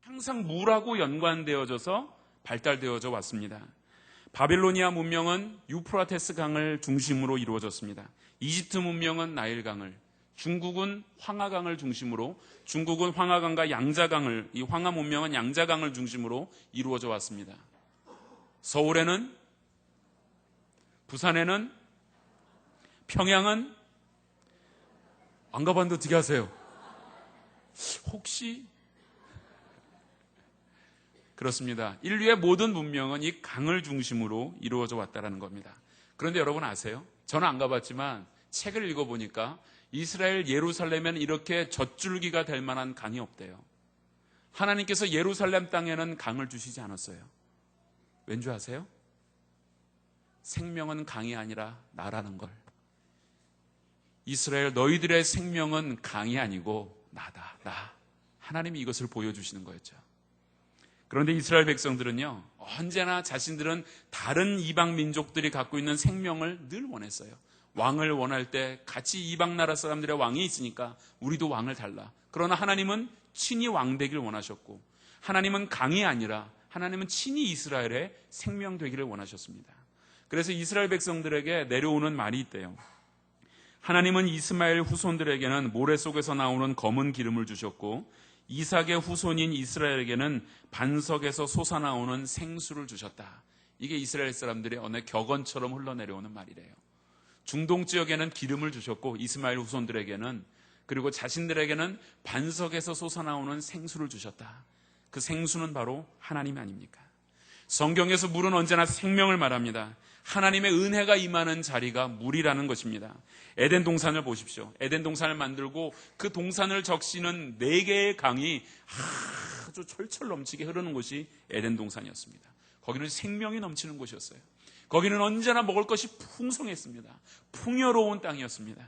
항상 물하고 연관되어져서 발달되어져 왔습니다. 바빌로니아 문명은 유프라테스 강을 중심으로 이루어졌습니다. 이집트 문명은 나일강을, 중국은 황하강을 중심으로, 중국은 황하강과 양자강을, 이 황하 문명은 양자강을 중심으로 이루어져 왔습니다. 서울에는, 부산에는, 평양은 안 가봤는데 어떻게 하세요? 혹시? 그렇습니다. 인류의 모든 문명은 이 강을 중심으로 이루어져 왔다는 겁니다. 그런데 여러분 아세요? 저는 안 가봤지만 책을 읽어보니까 이스라엘 예루살렘에는 이렇게 젖줄기가 될 만한 강이 없대요. 하나님께서 예루살렘 땅에는 강을 주시지 않았어요. 왠지 아세요? 생명은 강이 아니라 나라는 걸. 이스라엘 너희들의 생명은 강이 아니고 나다. 나. 하나님이 이것을 보여주시는 거였죠. 그런데 이스라엘 백성들은요, 언제나 자신들은 다른 이방 민족들이 갖고 있는 생명을 늘 원했어요. 왕을 원할 때 같이 이방 나라 사람들의 왕이 있으니까 우리도 왕을 달라. 그러나 하나님은 친히 왕 되기를 원하셨고, 하나님은 강이 아니라 하나님은 친히 이스라엘의 생명 되기를 원하셨습니다. 그래서 이스라엘 백성들에게 내려오는 말이 있대요. 하나님은 이스마엘 후손들에게는 모래 속에서 나오는 검은 기름을 주셨고, 이삭의 후손인 이스라엘에게는 반석에서 솟아나오는 생수를 주셨다. 이게 이스라엘 사람들의 어느 격언처럼 흘러내려오는 말이래요. 중동 지역에는 기름을 주셨고, 이스마엘 후손들에게는, 그리고 자신들에게는 반석에서 솟아나오는 생수를 주셨다. 그 생수는 바로 하나님 아닙니까? 성경에서 물은 언제나 생명을 말합니다. 하나님의 은혜가 임하는 자리가 물이라는 것입니다. 에덴 동산을 보십시오. 에덴 동산을 만들고 그 동산을 적시는 4개의 강이 아주 철철 넘치게 흐르는 곳이 에덴 동산이었습니다. 거기는 생명이 넘치는 곳이었어요. 거기는 언제나 먹을 것이 풍성했습니다. 풍요로운 땅이었습니다.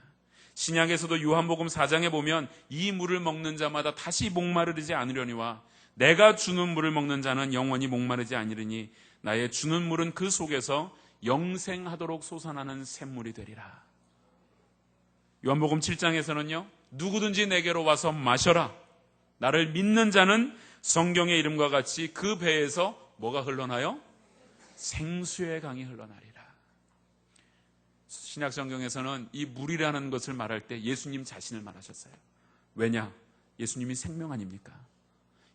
신약에서도 요한복음 4장에 보면 이 물을 먹는 자마다 다시 목마르지 않으려니와 내가 주는 물을 먹는 자는 영원히 목마르지 아니르니 나의 주는 물은 그 속에서 영생하도록 솟아나는 샘물이 되리라. 요한복음 7장에서는요, 누구든지 내게로 와서 마셔라. 나를 믿는 자는 성경의 이름과 같이 그 배에서 뭐가 흘러나요? 생수의 강이 흘러나리라. 신약 성경에서는 이 물이라는 것을 말할 때 예수님 자신을 말하셨어요. 왜냐? 예수님이 생명 아닙니까?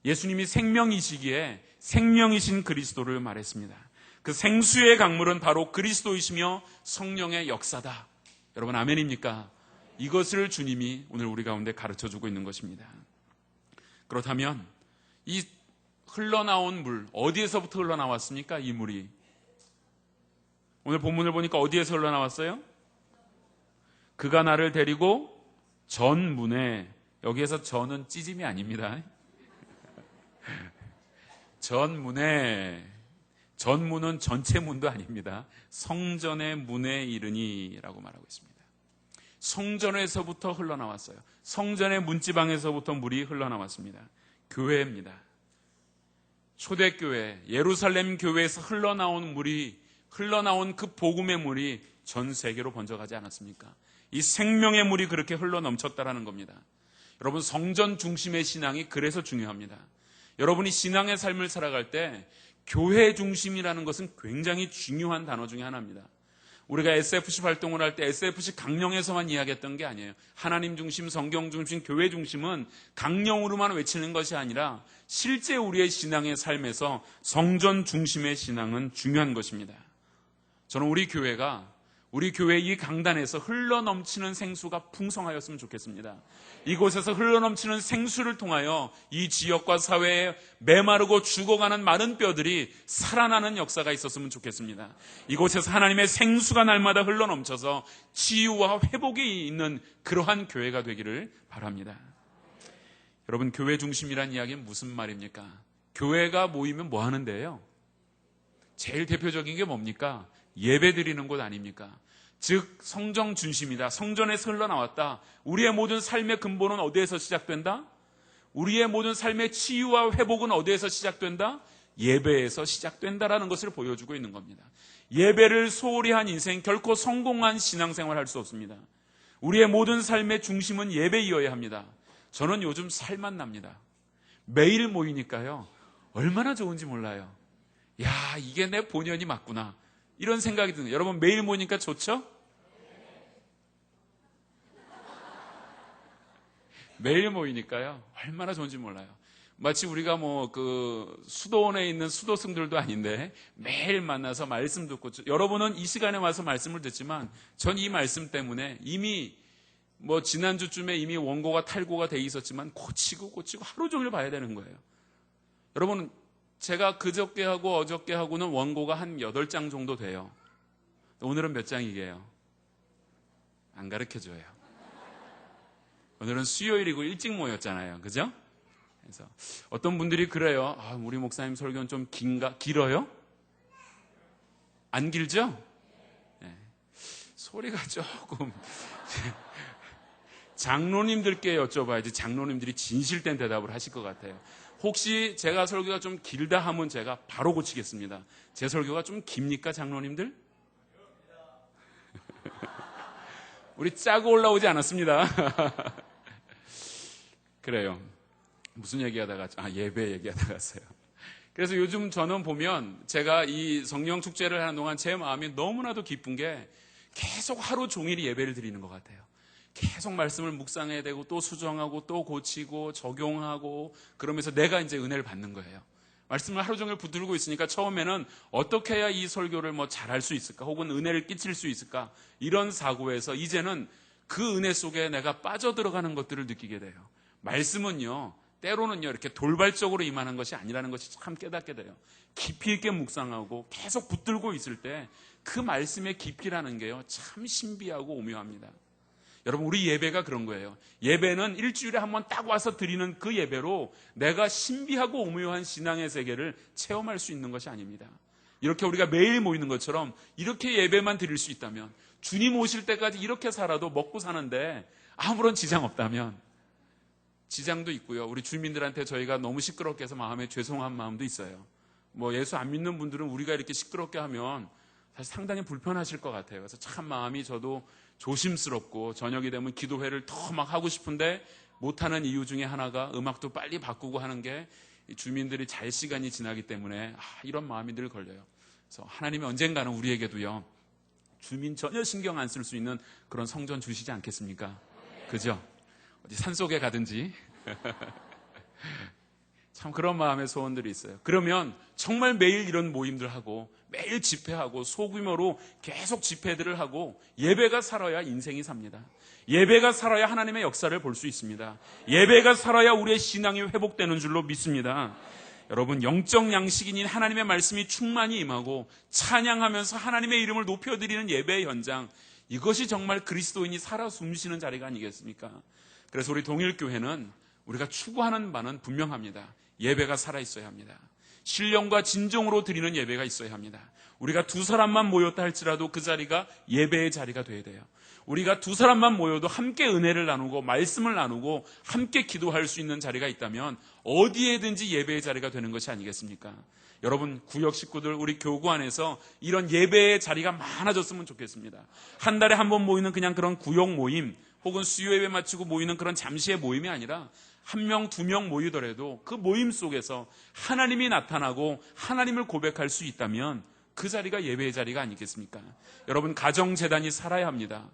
예수님이 생명이시기에 생명이신 그리스도를 말했습니다. 그 생수의 강물은 바로 그리스도이시며 성령의 역사다. 여러분 아멘입니까? 이것을 주님이 오늘 우리 가운데 가르쳐주고 있는 것입니다. 그렇다면 이 흘러나온 물, 어디에서부터 흘러나왔습니까? 이 물이. 오늘 본문을 보니까 어디에서 흘러나왔어요? 그가 나를 데리고 전문에, 여기에서 전은 찌짐이 아닙니다. 전문은 전체 문도 아닙니다. 성전의 문에 이르니라고 말하고 있습니다. 성전에서부터 흘러나왔어요. 성전의 문지방에서부터 물이 흘러나왔습니다. 교회입니다. 초대교회, 예루살렘 교회에서 흘러나온 그 복음의 물이 전 세계로 번져가지 않았습니까? 이 생명의 물이 그렇게 흘러넘쳤다라는 겁니다. 여러분, 성전 중심의 신앙이 그래서 중요합니다. 여러분이 신앙의 삶을 살아갈 때 교회 중심이라는 것은 굉장히 중요한 단어 중에 하나입니다. 우리가 SFC 활동을 할 때 SFC 강령에서만 이야기했던 게 아니에요. 하나님 중심, 성경 중심, 교회 중심은 강령으로만 외치는 것이 아니라 실제 우리의 신앙의 삶에서 성전 중심의 신앙은 중요한 것입니다. 저는 우리 교회 이 강단에서 흘러넘치는 생수가 풍성하였으면 좋겠습니다. 이곳에서 흘러넘치는 생수를 통하여 이 지역과 사회에 메마르고 죽어가는 마른 뼈들이 살아나는 역사가 있었으면 좋겠습니다. 이곳에서 하나님의 생수가 날마다 흘러넘쳐서 치유와 회복이 있는 그러한 교회가 되기를 바랍니다. 여러분, 교회 중심이란 이야기는 무슨 말입니까? 교회가 모이면 뭐 하는데요? 제일 대표적인 게 뭡니까? 예배 드리는 곳 아닙니까? 즉 성전 중심이다. 성전에서 흘러나왔다. 우리의 모든 삶의 근본은 어디에서 시작된다? 우리의 모든 삶의 치유와 회복은 어디에서 시작된다? 예배에서 시작된다라는 것을 보여주고 있는 겁니다. 예배를 소홀히 한 인생, 결코 성공한 신앙생활 할 수 없습니다. 우리의 모든 삶의 중심은 예배이어야 합니다. 저는 요즘 살만 납니다. 매일 모이니까요. 얼마나 좋은지 몰라요. 야, 이게 내 본연이 맞구나. 이런 생각이 드는 거예요. 여러분 매일 모이니까 좋죠? 매일 모이니까요. 얼마나 좋은지 몰라요. 마치 우리가 수도원에 있는 수도승들도 아닌데 매일 만나서 말씀 듣고, 여러분은 이 시간에 와서 말씀을 듣지만 전 이 말씀 때문에 이미 지난주쯤에 이미 원고가 탈고가 돼 있었지만 고치고 하루 종일 봐야 되는 거예요. 여러분, 제가 그저께 하고 어저께 하고는 원고가 한 8장 정도 돼요. 오늘은 몇 장이게요? 안 가르쳐줘요. 오늘은 수요일이고 일찍 모였잖아요. 그죠? 그래서 어떤 분들이 그래요. 우리 목사님 설교는 좀 길어요? 안 길죠? 네. 소리가 조금 장로님들께 여쭤봐야지 장로님들이 진실된 대답을 하실 것 같아요. 혹시 제가 설교가 좀 길다 하면 제가 바로 고치겠습니다. 제 설교가 좀 깁니까, 장로님들? 우리 짜고 올라오지 않았습니다. 그래요. 무슨 얘기하다가 예배 얘기하다가 갔어요. 그래서 요즘 저는 보면 제가 이 성령 축제를 하는 동안 제 마음이 너무나도 기쁜 게 계속 하루 종일 예배를 드리는 것 같아요. 계속 말씀을 묵상해야 되고 또 수정하고 또 고치고 적용하고 그러면서 내가 이제 은혜를 받는 거예요. 말씀을 하루 종일 붙들고 있으니까 처음에는 어떻게 해야 이 설교를 잘할 수 있을까 혹은 은혜를 끼칠 수 있을까 이런 사고에서 이제는 그 은혜 속에 내가 빠져들어가는 것들을 느끼게 돼요. 말씀은요, 때로는요 이렇게 돌발적으로 임하는 것이 아니라는 것이 참 깨닫게 돼요. 깊이 있게 묵상하고 계속 붙들고 있을 때 그 말씀의 깊이라는 게요 참 신비하고 오묘합니다. 여러분, 우리 예배가 그런 거예요. 예배는 일주일에 한 번 딱 와서 드리는 그 예배로 내가 신비하고 오묘한 신앙의 세계를 체험할 수 있는 것이 아닙니다. 이렇게 우리가 매일 모이는 것처럼 이렇게 예배만 드릴 수 있다면, 주님 오실 때까지 이렇게 살아도 먹고 사는데 아무런 지장 없다면, 지장도 있고요. 우리 주민들한테 저희가 너무 시끄럽게 해서 마음에 죄송한 마음도 있어요. 예수 안 믿는 분들은 우리가 이렇게 시끄럽게 하면 사실 상당히 불편하실 것 같아요. 그래서 참 마음이 저도 조심스럽고 저녁이 되면 기도회를 더 막 하고 싶은데 못하는 이유 중에 하나가 음악도 빨리 바꾸고 하는 게 주민들이 잘 시간이 지나기 때문에 이런 마음이 늘 걸려요. 그래서 하나님이 언젠가는 우리에게도요 주민 전혀 신경 안 쓸 수 있는 그런 성전 주시지 않겠습니까? 그죠? 어디 산속에 가든지 참 그런 마음의 소원들이 있어요. 그러면 정말 매일 이런 모임들 하고 매일 집회하고 소규모로 계속 집회들을 하고 예배가 살아야 인생이 삽니다. 예배가 살아야 하나님의 역사를 볼 수 있습니다. 예배가 살아야 우리의 신앙이 회복되는 줄로 믿습니다. 여러분, 영적 양식인인 하나님의 말씀이 충만히 임하고 찬양하면서 하나님의 이름을 높여드리는 예배의 현장, 이것이 정말 그리스도인이 살아 숨쉬는 자리가 아니겠습니까? 그래서 우리 동일교회는 우리가 추구하는 바는 분명합니다. 예배가 살아있어야 합니다. 신령과 진정으로 드리는 예배가 있어야 합니다. 우리가 2사람만 모였다 할지라도 그 자리가 예배의 자리가 돼야 돼요. 우리가 2사람만 모여도 함께 은혜를 나누고 말씀을 나누고 함께 기도할 수 있는 자리가 있다면 어디에든지 예배의 자리가 되는 것이 아니겠습니까? 여러분, 구역 식구들, 우리 교구 안에서 이런 예배의 자리가 많아졌으면 좋겠습니다. 한 달에 한 번 모이는 그냥 그런 구역 모임 혹은 수요 예배 마치고 모이는 그런 잠시의 모임이 아니라 1명, 2명 모이더라도 그 모임 속에서 하나님이 나타나고 하나님을 고백할 수 있다면 그 자리가 예배의 자리가 아니겠습니까? 여러분, 가정재단이 살아야 합니다.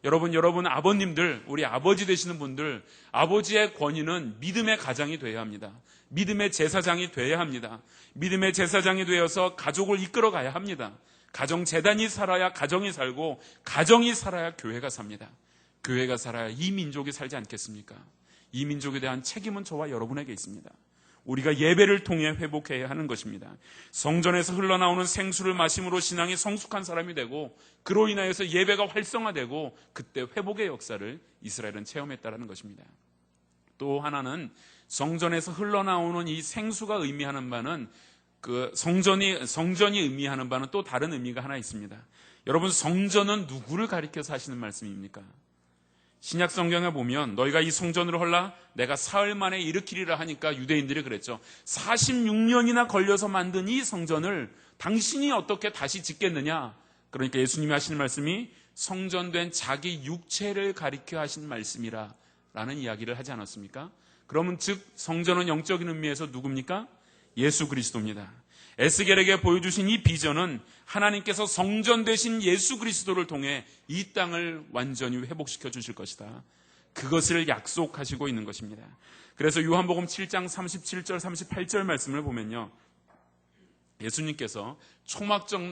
여러분 아버님들, 우리 아버지 되시는 분들, 아버지의 권위는 믿음의 가장이 돼야 합니다. 믿음의 제사장이 돼야 합니다. 믿음의 제사장이 되어서 가족을 이끌어 가야 합니다. 가정재단이 살아야 가정이 살고 가정이 살아야 교회가 삽니다. 교회가 살아야 이 민족이 살지 않겠습니까? 이 민족에 대한 책임은 저와 여러분에게 있습니다. 우리가 예배를 통해 회복해야 하는 것입니다. 성전에서 흘러나오는 생수를 마심으로 신앙이 성숙한 사람이 되고 그로 인하여서 예배가 활성화되고 그때 회복의 역사를 이스라엘은 체험했다는 것입니다. 또 하나는 성전에서 흘러나오는 이 생수가 의미하는 바는 성전이 의미하는 바는 또 다른 의미가 하나 있습니다. 여러분, 성전은 누구를 가리켜서 하시는 말씀입니까? 신약 성경에 보면 너희가 이 성전으로 헐라 내가 사흘 만에 일으키리라 하니까 유대인들이 그랬죠. 46년이나 걸려서 만든 이 성전을 당신이 어떻게 다시 짓겠느냐? 그러니까 예수님이 하시는 말씀이 성전된 자기 육체를 가리켜 하신 말씀이라 라는 이야기를 하지 않았습니까? 그러면 즉 성전은 영적인 의미에서 누굽니까? 예수 그리스도입니다. 에스겔에게 보여주신 이 비전은 하나님께서 성전 되신 예수 그리스도를 통해 이 땅을 완전히 회복시켜 주실 것이다. 그것을 약속하시고 있는 것입니다. 그래서 요한복음 7장 37절 38절 말씀을 보면요, 예수님께서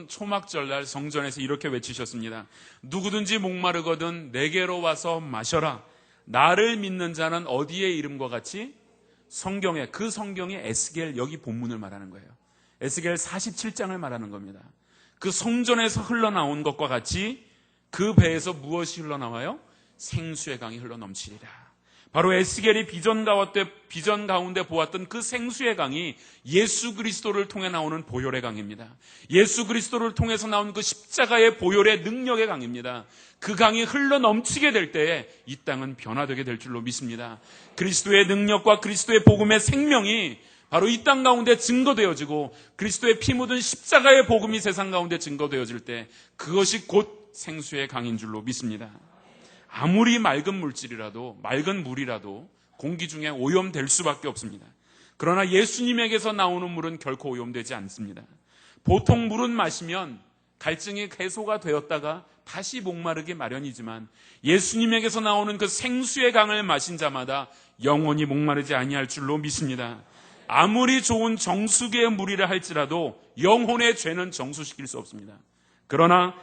초막절날 성전에서 이렇게 외치셨습니다. 누구든지 목마르거든 내게로 와서 마셔라. 나를 믿는 자는 어디의 이름과 같이? 성경에, 그 성경이 에스겔 여기 본문을 말하는 거예요. 에스겔 47장을 말하는 겁니다. 그 성전에서 흘러나온 것과 같이 그 배에서 무엇이 흘러나와요? 생수의 강이 흘러넘치리라. 바로 에스겔이 비전 가운데 보았던 그 생수의 강이 예수 그리스도를 통해 나오는 보혈의 강입니다. 예수 그리스도를 통해서 나온 그 십자가의 보혈의 능력의 강입니다. 그 강이 흘러넘치게 될 때에 이 땅은 변화되게 될 줄로 믿습니다. 그리스도의 능력과 그리스도의 복음의 생명이 바로 이 땅 가운데 증거되어지고 그리스도의 피 묻은 십자가의 복음이 세상 가운데 증거되어질 때 그것이 곧 생수의 강인 줄로 믿습니다. 아무리 맑은 물이라도 공기 중에 오염될 수밖에 없습니다. 그러나 예수님에게서 나오는 물은 결코 오염되지 않습니다. 보통 물은 마시면 갈증이 해소가 되었다가 다시 목마르기 마련이지만 예수님에게서 나오는 그 생수의 강을 마신 자마다 영원히 목마르지 아니할 줄로 믿습니다. 아무리 좋은 정수기의 물이라 할지라도 영혼의 죄는 정수시킬 수 없습니다. 그러나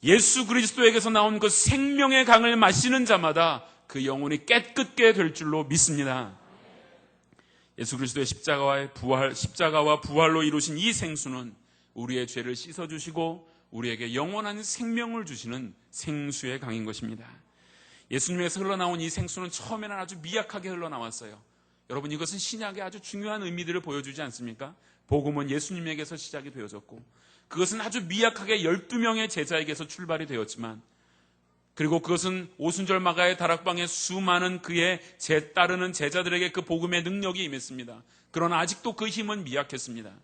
예수 그리스도에게서 나온 그 생명의 강을 마시는 자마다 그 영혼이 깨끗게 될 줄로 믿습니다. 예수 그리스도의 십자가와 부활로 이루신 이 생수는 우리의 죄를 씻어주시고 우리에게 영원한 생명을 주시는 생수의 강인 것입니다. 예수님에서 흘러나온 이 생수는 처음에는 아주 미약하게 흘러나왔어요. 여러분, 이것은 신약의 아주 중요한 의미들을 보여주지 않습니까? 복음은 예수님에게서 시작이 되어졌고 그것은 아주 미약하게 12명의 제자에게서 출발이 되었지만, 그리고 그것은 오순절 마가의 다락방에 수많은 그의 따르는 제자들에게 그 복음의 능력이 임했습니다. 그러나 아직도 그 힘은 미약했습니다.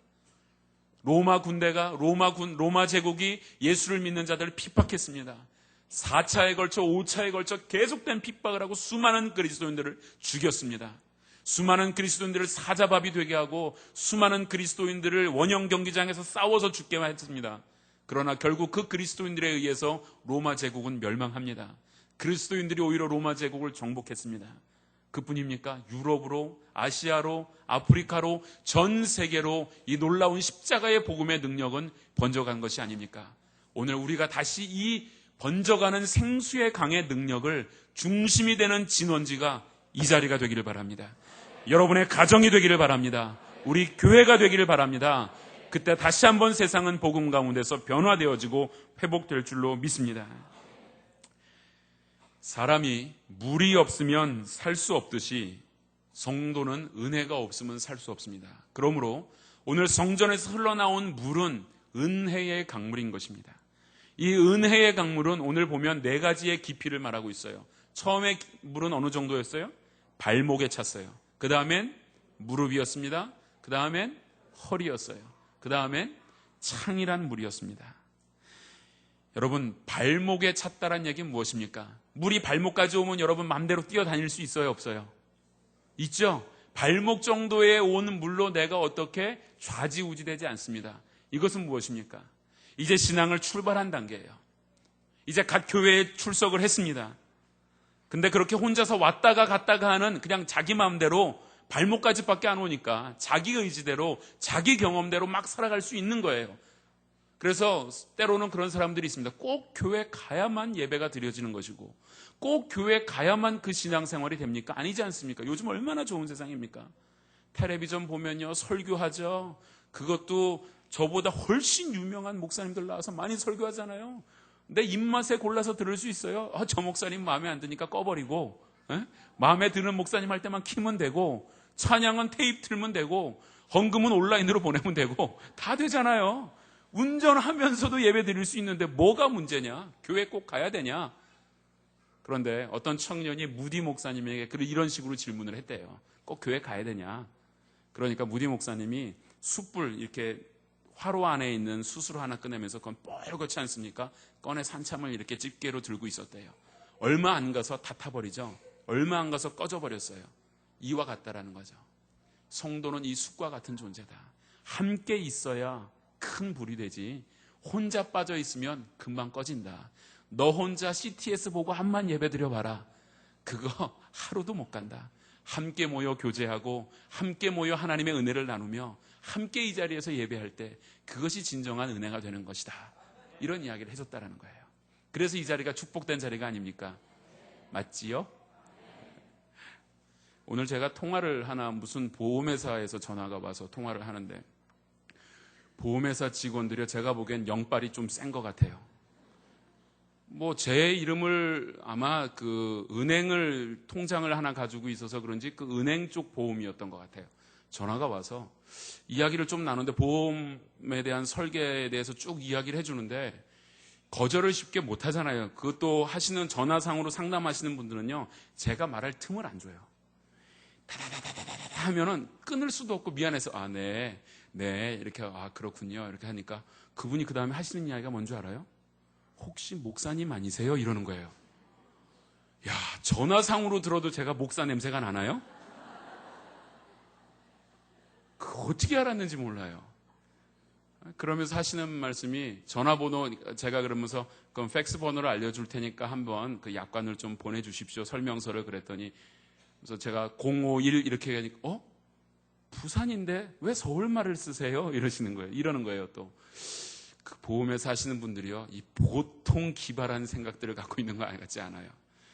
로마 제국이 예수를 믿는 자들을 핍박했습니다. 4차에 걸쳐 5차에 걸쳐 계속된 핍박을 하고 수많은 그리스도인들을 죽였습니다. 수많은 그리스도인들을 사자밥이 되게 하고 수많은 그리스도인들을 원형 경기장에서 싸워서 죽게만 했습니다. 그러나 결국 그 그리스도인들에 의해서 로마 제국은 멸망합니다. 그리스도인들이 오히려 로마 제국을 정복했습니다. 그뿐입니까? 유럽으로, 아시아로, 아프리카로, 전 세계로 이 놀라운 십자가의 복음의 능력은 번져간 것이 아닙니까? 오늘 우리가 다시 이 번져가는 생수의 강의 능력을 중심이 되는 진원지가 이 자리가 되기를 바랍니다. 여러분의 가정이 되기를 바랍니다. 우리 교회가 되기를 바랍니다. 그때 다시 한번 세상은 복음 가운데서 변화되어지고 회복될 줄로 믿습니다. 사람이 물이 없으면 살 수 없듯이 성도는 은혜가 없으면 살 수 없습니다. 그러므로 오늘 성전에서 흘러나온 물은 은혜의 강물인 것입니다. 이 은혜의 강물은 오늘 보면 4가지의 깊이를 말하고 있어요. 처음에 물은 어느 정도였어요? 발목에 찼어요. 그 다음엔 무릎이었습니다. 그 다음엔 허리였어요. 그 다음엔 창이란 물이었습니다. 여러분, 발목에 찼다란 얘기는 무엇입니까? 물이 발목까지 오면 여러분 마음대로 뛰어다닐 수 있어요, 없어요? 있죠? 발목 정도에 오는 물로 내가 어떻게 좌지우지되지 않습니다. 이것은 무엇입니까? 이제 신앙을 출발한 단계예요. 이제 갓 교회에 출석을 했습니다. 근데 그렇게 혼자서 왔다가 갔다가 하는 그냥 자기 마음대로 발목까지밖에 안 오니까 자기 의지대로 자기 경험대로 막 살아갈 수 있는 거예요. 그래서 때로는 그런 사람들이 있습니다. 꼭 교회 가야만 예배가 드려지는 것이고 꼭 교회 가야만 그 신앙생활이 됩니까? 아니지 않습니까? 요즘 얼마나 좋은 세상입니까? 텔레비전 보면요, 설교하죠. 그것도 저보다 훨씬 유명한 목사님들 나와서 많이 설교하잖아요. 내 입맛에 골라서 들을 수 있어요. 저 목사님 마음에 안 드니까 꺼버리고, 마음에 드는 목사님 할 때만 키면 되고, 찬양은 테이프 틀면 되고, 헌금은 온라인으로 보내면 되고, 다 되잖아요. 운전하면서도 예배 드릴 수 있는데 뭐가 문제냐? 교회 꼭 가야 되냐? 그런데 어떤 청년이 무디 목사님에게 이런 식으로 질문을 했대요. 꼭 교회 가야 되냐? 그러니까 무디 목사님이 숯불 이렇게 화로 안에 있는 숯으로 하나 꺼내면서 그건 뻘겋지 않습니까? 꺼내 산참을 이렇게 집게로 들고 있었대요. 얼마 안 가서 다 타버리죠. 얼마 안 가서 꺼져버렸어요. 이와 같다라는 거죠. 성도는 이 숲과 같은 존재다. 함께 있어야 큰 불이 되지 혼자 빠져 있으면 금방 꺼진다. 너 혼자 CTS 보고 한만 예배 드려봐라. 그거 하루도 못 간다. 함께 모여 교제하고 함께 모여 하나님의 은혜를 나누며 함께 이 자리에서 예배할 때 그것이 진정한 은혜가 되는 것이다. 이런 이야기를 해줬다라는 거예요. 그래서 이 자리가 축복된 자리가 아닙니까? 맞지요? 오늘 제가 통화를 하나 무슨 보험회사에서 전화가 와서 통화를 하는데 보험회사 직원들이 제가 보기엔 영빨이 좀 센 것 같아요. 뭐 제 이름을 아마 그 은행을 통장을 하나 가지고 있어서 그런지 그 은행 쪽 보험이었던 것 같아요. 전화가 와서 이야기를 좀 나누는데 보험에 대한 설계에 대해서 쭉 이야기를 해주는데 거절을 쉽게 못 하잖아요. 그것도 하시는 전화상으로 상담하시는 분들은요, 제가 말할 틈을 안 줘요. 다다다다다다 하면은 끊을 수도 없고 미안해서 네 이렇게 그렇군요 이렇게 하니까 그분이 그 다음에 하시는 이야기가 뭔지 알아요? 혹시 목사님 아니세요? 이러는 거예요. 야, 전화상으로 들어도 제가 목사 냄새가 나나요? 그거 어떻게 알았는지 몰라요. 그러면서 하시는 말씀이 전화번호 제가 그러면서 그럼 팩스 번호를 알려줄 테니까 한번 그 약관을 좀 보내주십시오. 설명서를 그랬더니 그래서 제가 051 이렇게 하니까 부산인데 왜 서울말을 쓰세요? 이러시는 거예요. 이러는 거예요. 또 그 보험회사 하시는 분들이요, 이 보통 기발한 생각들을 갖고 있는 거 같지 않아요.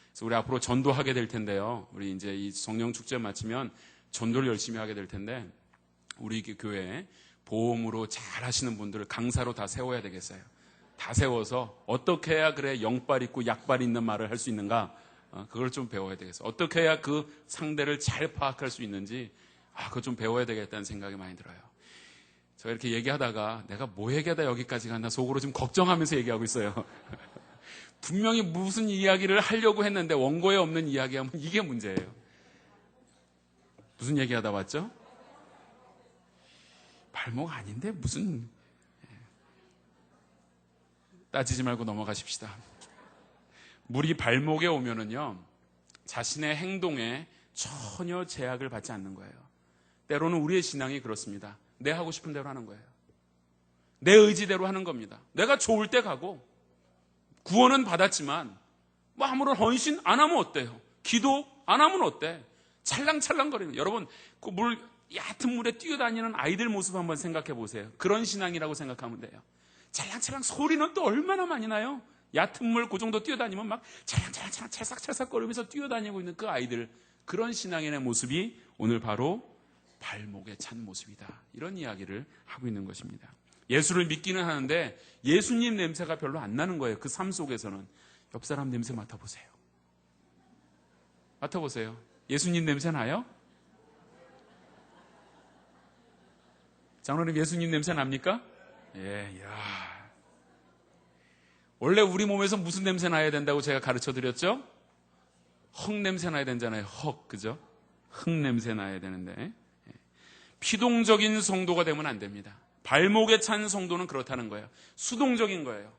그래서 우리 앞으로 전도하게 될 텐데요. 우리 이제 이 성령 축제 마치면 전도를 열심히 하게 될 텐데 우리 교회에 보험으로 잘 하시는 분들을 강사로 다 세워야 되겠어요. 다 세워서 어떻게 해야 그래 영빨 있고 약빨 있는 말을 할 수 있는가? 그걸 좀 배워야 되겠어요. 어떻게 해야 그 상대를 잘 파악할 수 있는지 그거 좀 배워야 되겠다는 생각이 많이 들어요. 제가 이렇게 얘기하다가 내가 뭐 얘기하다 여기까지 갔나 속으로 좀 걱정하면서 얘기하고 있어요. 분명히 무슨 이야기를 하려고 했는데 원고에 없는 이야기하면 이게 문제예요. 무슨 얘기하다 왔죠? 발목 아닌데 무슨 따지지 말고 넘어가십시다. 물이 발목에 오면은요, 자신의 행동에 전혀 제약을 받지 않는 거예요. 때로는 우리의 신앙이 그렇습니다. 내 하고 싶은 대로 하는 거예요. 내 의지대로 하는 겁니다. 내가 좋을 때 가고 구원은 받았지만 뭐 아무런 헌신 안 하면 어때요? 기도 안 하면 어때? 찰랑찰랑거리는, 여러분 그 얕은 물에 뛰어다니는 아이들 모습 한번 생각해 보세요. 그런 신앙이라고 생각하면 돼요. 찰랑찰랑 소리는 또 얼마나 많이 나요? 얕은 물 그 정도 뛰어다니면 막 찰랑찰랑 찰싹찰싹거리면서 뛰어다니고 있는 그 아이들, 그런 신앙인의 모습이 오늘 바로 발목에 찬 모습이다. 이런 이야기를 하고 있는 것입니다. 예수를 믿기는 하는데 예수님 냄새가 별로 안 나는 거예요. 그 삶 속에서는. 옆 사람 냄새 맡아보세요. 맡아보세요. 예수님 냄새 나요? 장로님, 예수님 냄새 납니까? 예, 야. 원래 우리 몸에서 무슨 냄새 나야 된다고 제가 가르쳐 드렸죠? 흙 냄새 나야 되잖아요. 흙, 그죠? 흙 냄새 나야 되는데. 피동적인 성도가 되면 안 됩니다. 발목에 찬 성도는 그렇다는 거예요. 수동적인 거예요.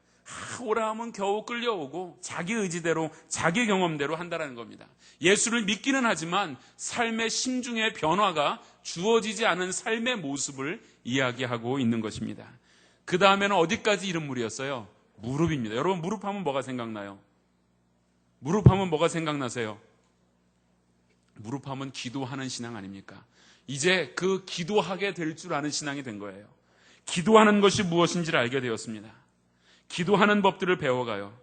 오라 하면 겨우 끌려오고 자기 의지대로 자기 경험대로 한다는 겁니다. 예수를 믿기는 하지만 삶의 심중의 변화가 주어지지 않은 삶의 모습을 이야기하고 있는 것입니다. 그 다음에는 어디까지 이른 물이었어요? 무릎입니다. 여러분, 무릎하면 뭐가 생각나요? 무릎하면 뭐가 생각나세요? 무릎하면 기도하는 신앙 아닙니까? 이제 그 기도하게 될 줄 아는 신앙이 된 거예요. 기도하는 것이 무엇인지를 알게 되었습니다. 기도하는 법들을 배워가요.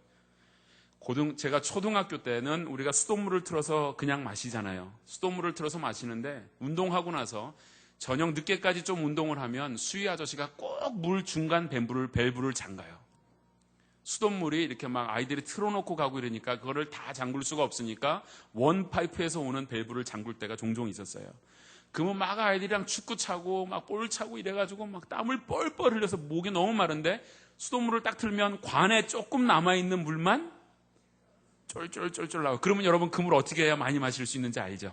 제가 초등학교 때는 우리가 수돗물을 틀어서 그냥 마시잖아요. 수돗물을 틀어서 마시는데 운동하고 나서 저녁 늦게까지 좀 운동을 하면 수위 아저씨가 꼭 물 중간 밸브를 잠가요. 수돗물이 이렇게 막 아이들이 틀어놓고 가고 이러니까 그거를 다 잠글 수가 없으니까 원 파이프에서 오는 밸브를 잠글 때가 종종 있었어요. 그러면 막 아이들이랑 축구 차고 막 볼 차고 이래가지고 막 땀을 뻘뻘 흘려서 목이 너무 마른데 수돗물을 딱 틀면 관에 조금 남아있는 물만 쫄쫄쫄쫄 나와요. 그러면 여러분, 그 물 어떻게 해야 많이 마실 수 있는지 알죠?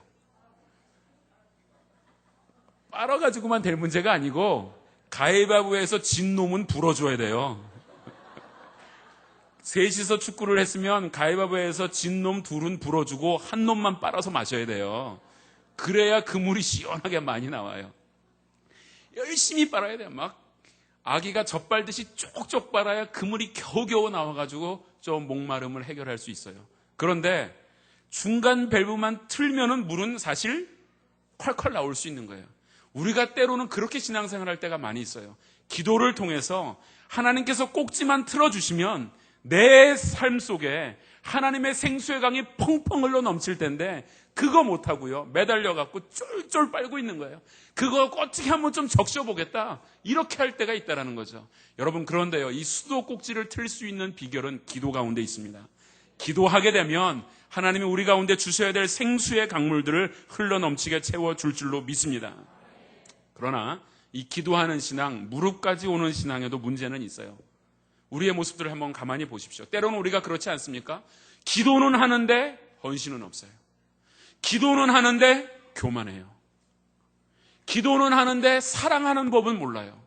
빨아가지고만 될 문제가 아니고 가위바위보에서 진 놈은 불어줘야 돼요. 셋이서 축구를 했으면 가위바위보에서 진 놈 둘은 불어주고 한 놈만 빨아서 마셔야 돼요. 그래야 그물이 시원하게 많이 나와요. 열심히 빨아야 돼요. 막 아기가 젖 빨듯이 쪽쪽 빨아야 그물이 겨우겨우 나와가지고 좀 목마름을 해결할 수 있어요. 그런데 중간 밸브만 틀면은 물은 사실 콸콸 나올 수 있는 거예요. 우리가 때로는 그렇게 신앙생활할 때가 많이 있어요. 기도를 통해서 하나님께서 꼭지만 틀어주시면 내 삶 속에 하나님의 생수의 강이 펑펑 흘러 넘칠 텐데 그거 못하고요. 매달려갖고 쫄쫄 빨고 있는 거예요. 그거 어떻게 한번 좀 적셔보겠다. 이렇게 할 때가 있다는 거죠. 여러분, 그런데요, 이 수도 꼭지를 틀 수 있는 비결은 기도 가운데 있습니다. 기도하게 되면 하나님이 우리 가운데 주셔야 될 생수의 강물들을 흘러 넘치게 채워줄 줄로 믿습니다. 그러나 이 기도하는 신앙, 무릎까지 오는 신앙에도 문제는 있어요. 우리의 모습들을 한번 가만히 보십시오. 때로는 우리가 그렇지 않습니까? 기도는 하는데 헌신은 없어요. 기도는 하는데 교만해요. 기도는 하는데 사랑하는 법은 몰라요.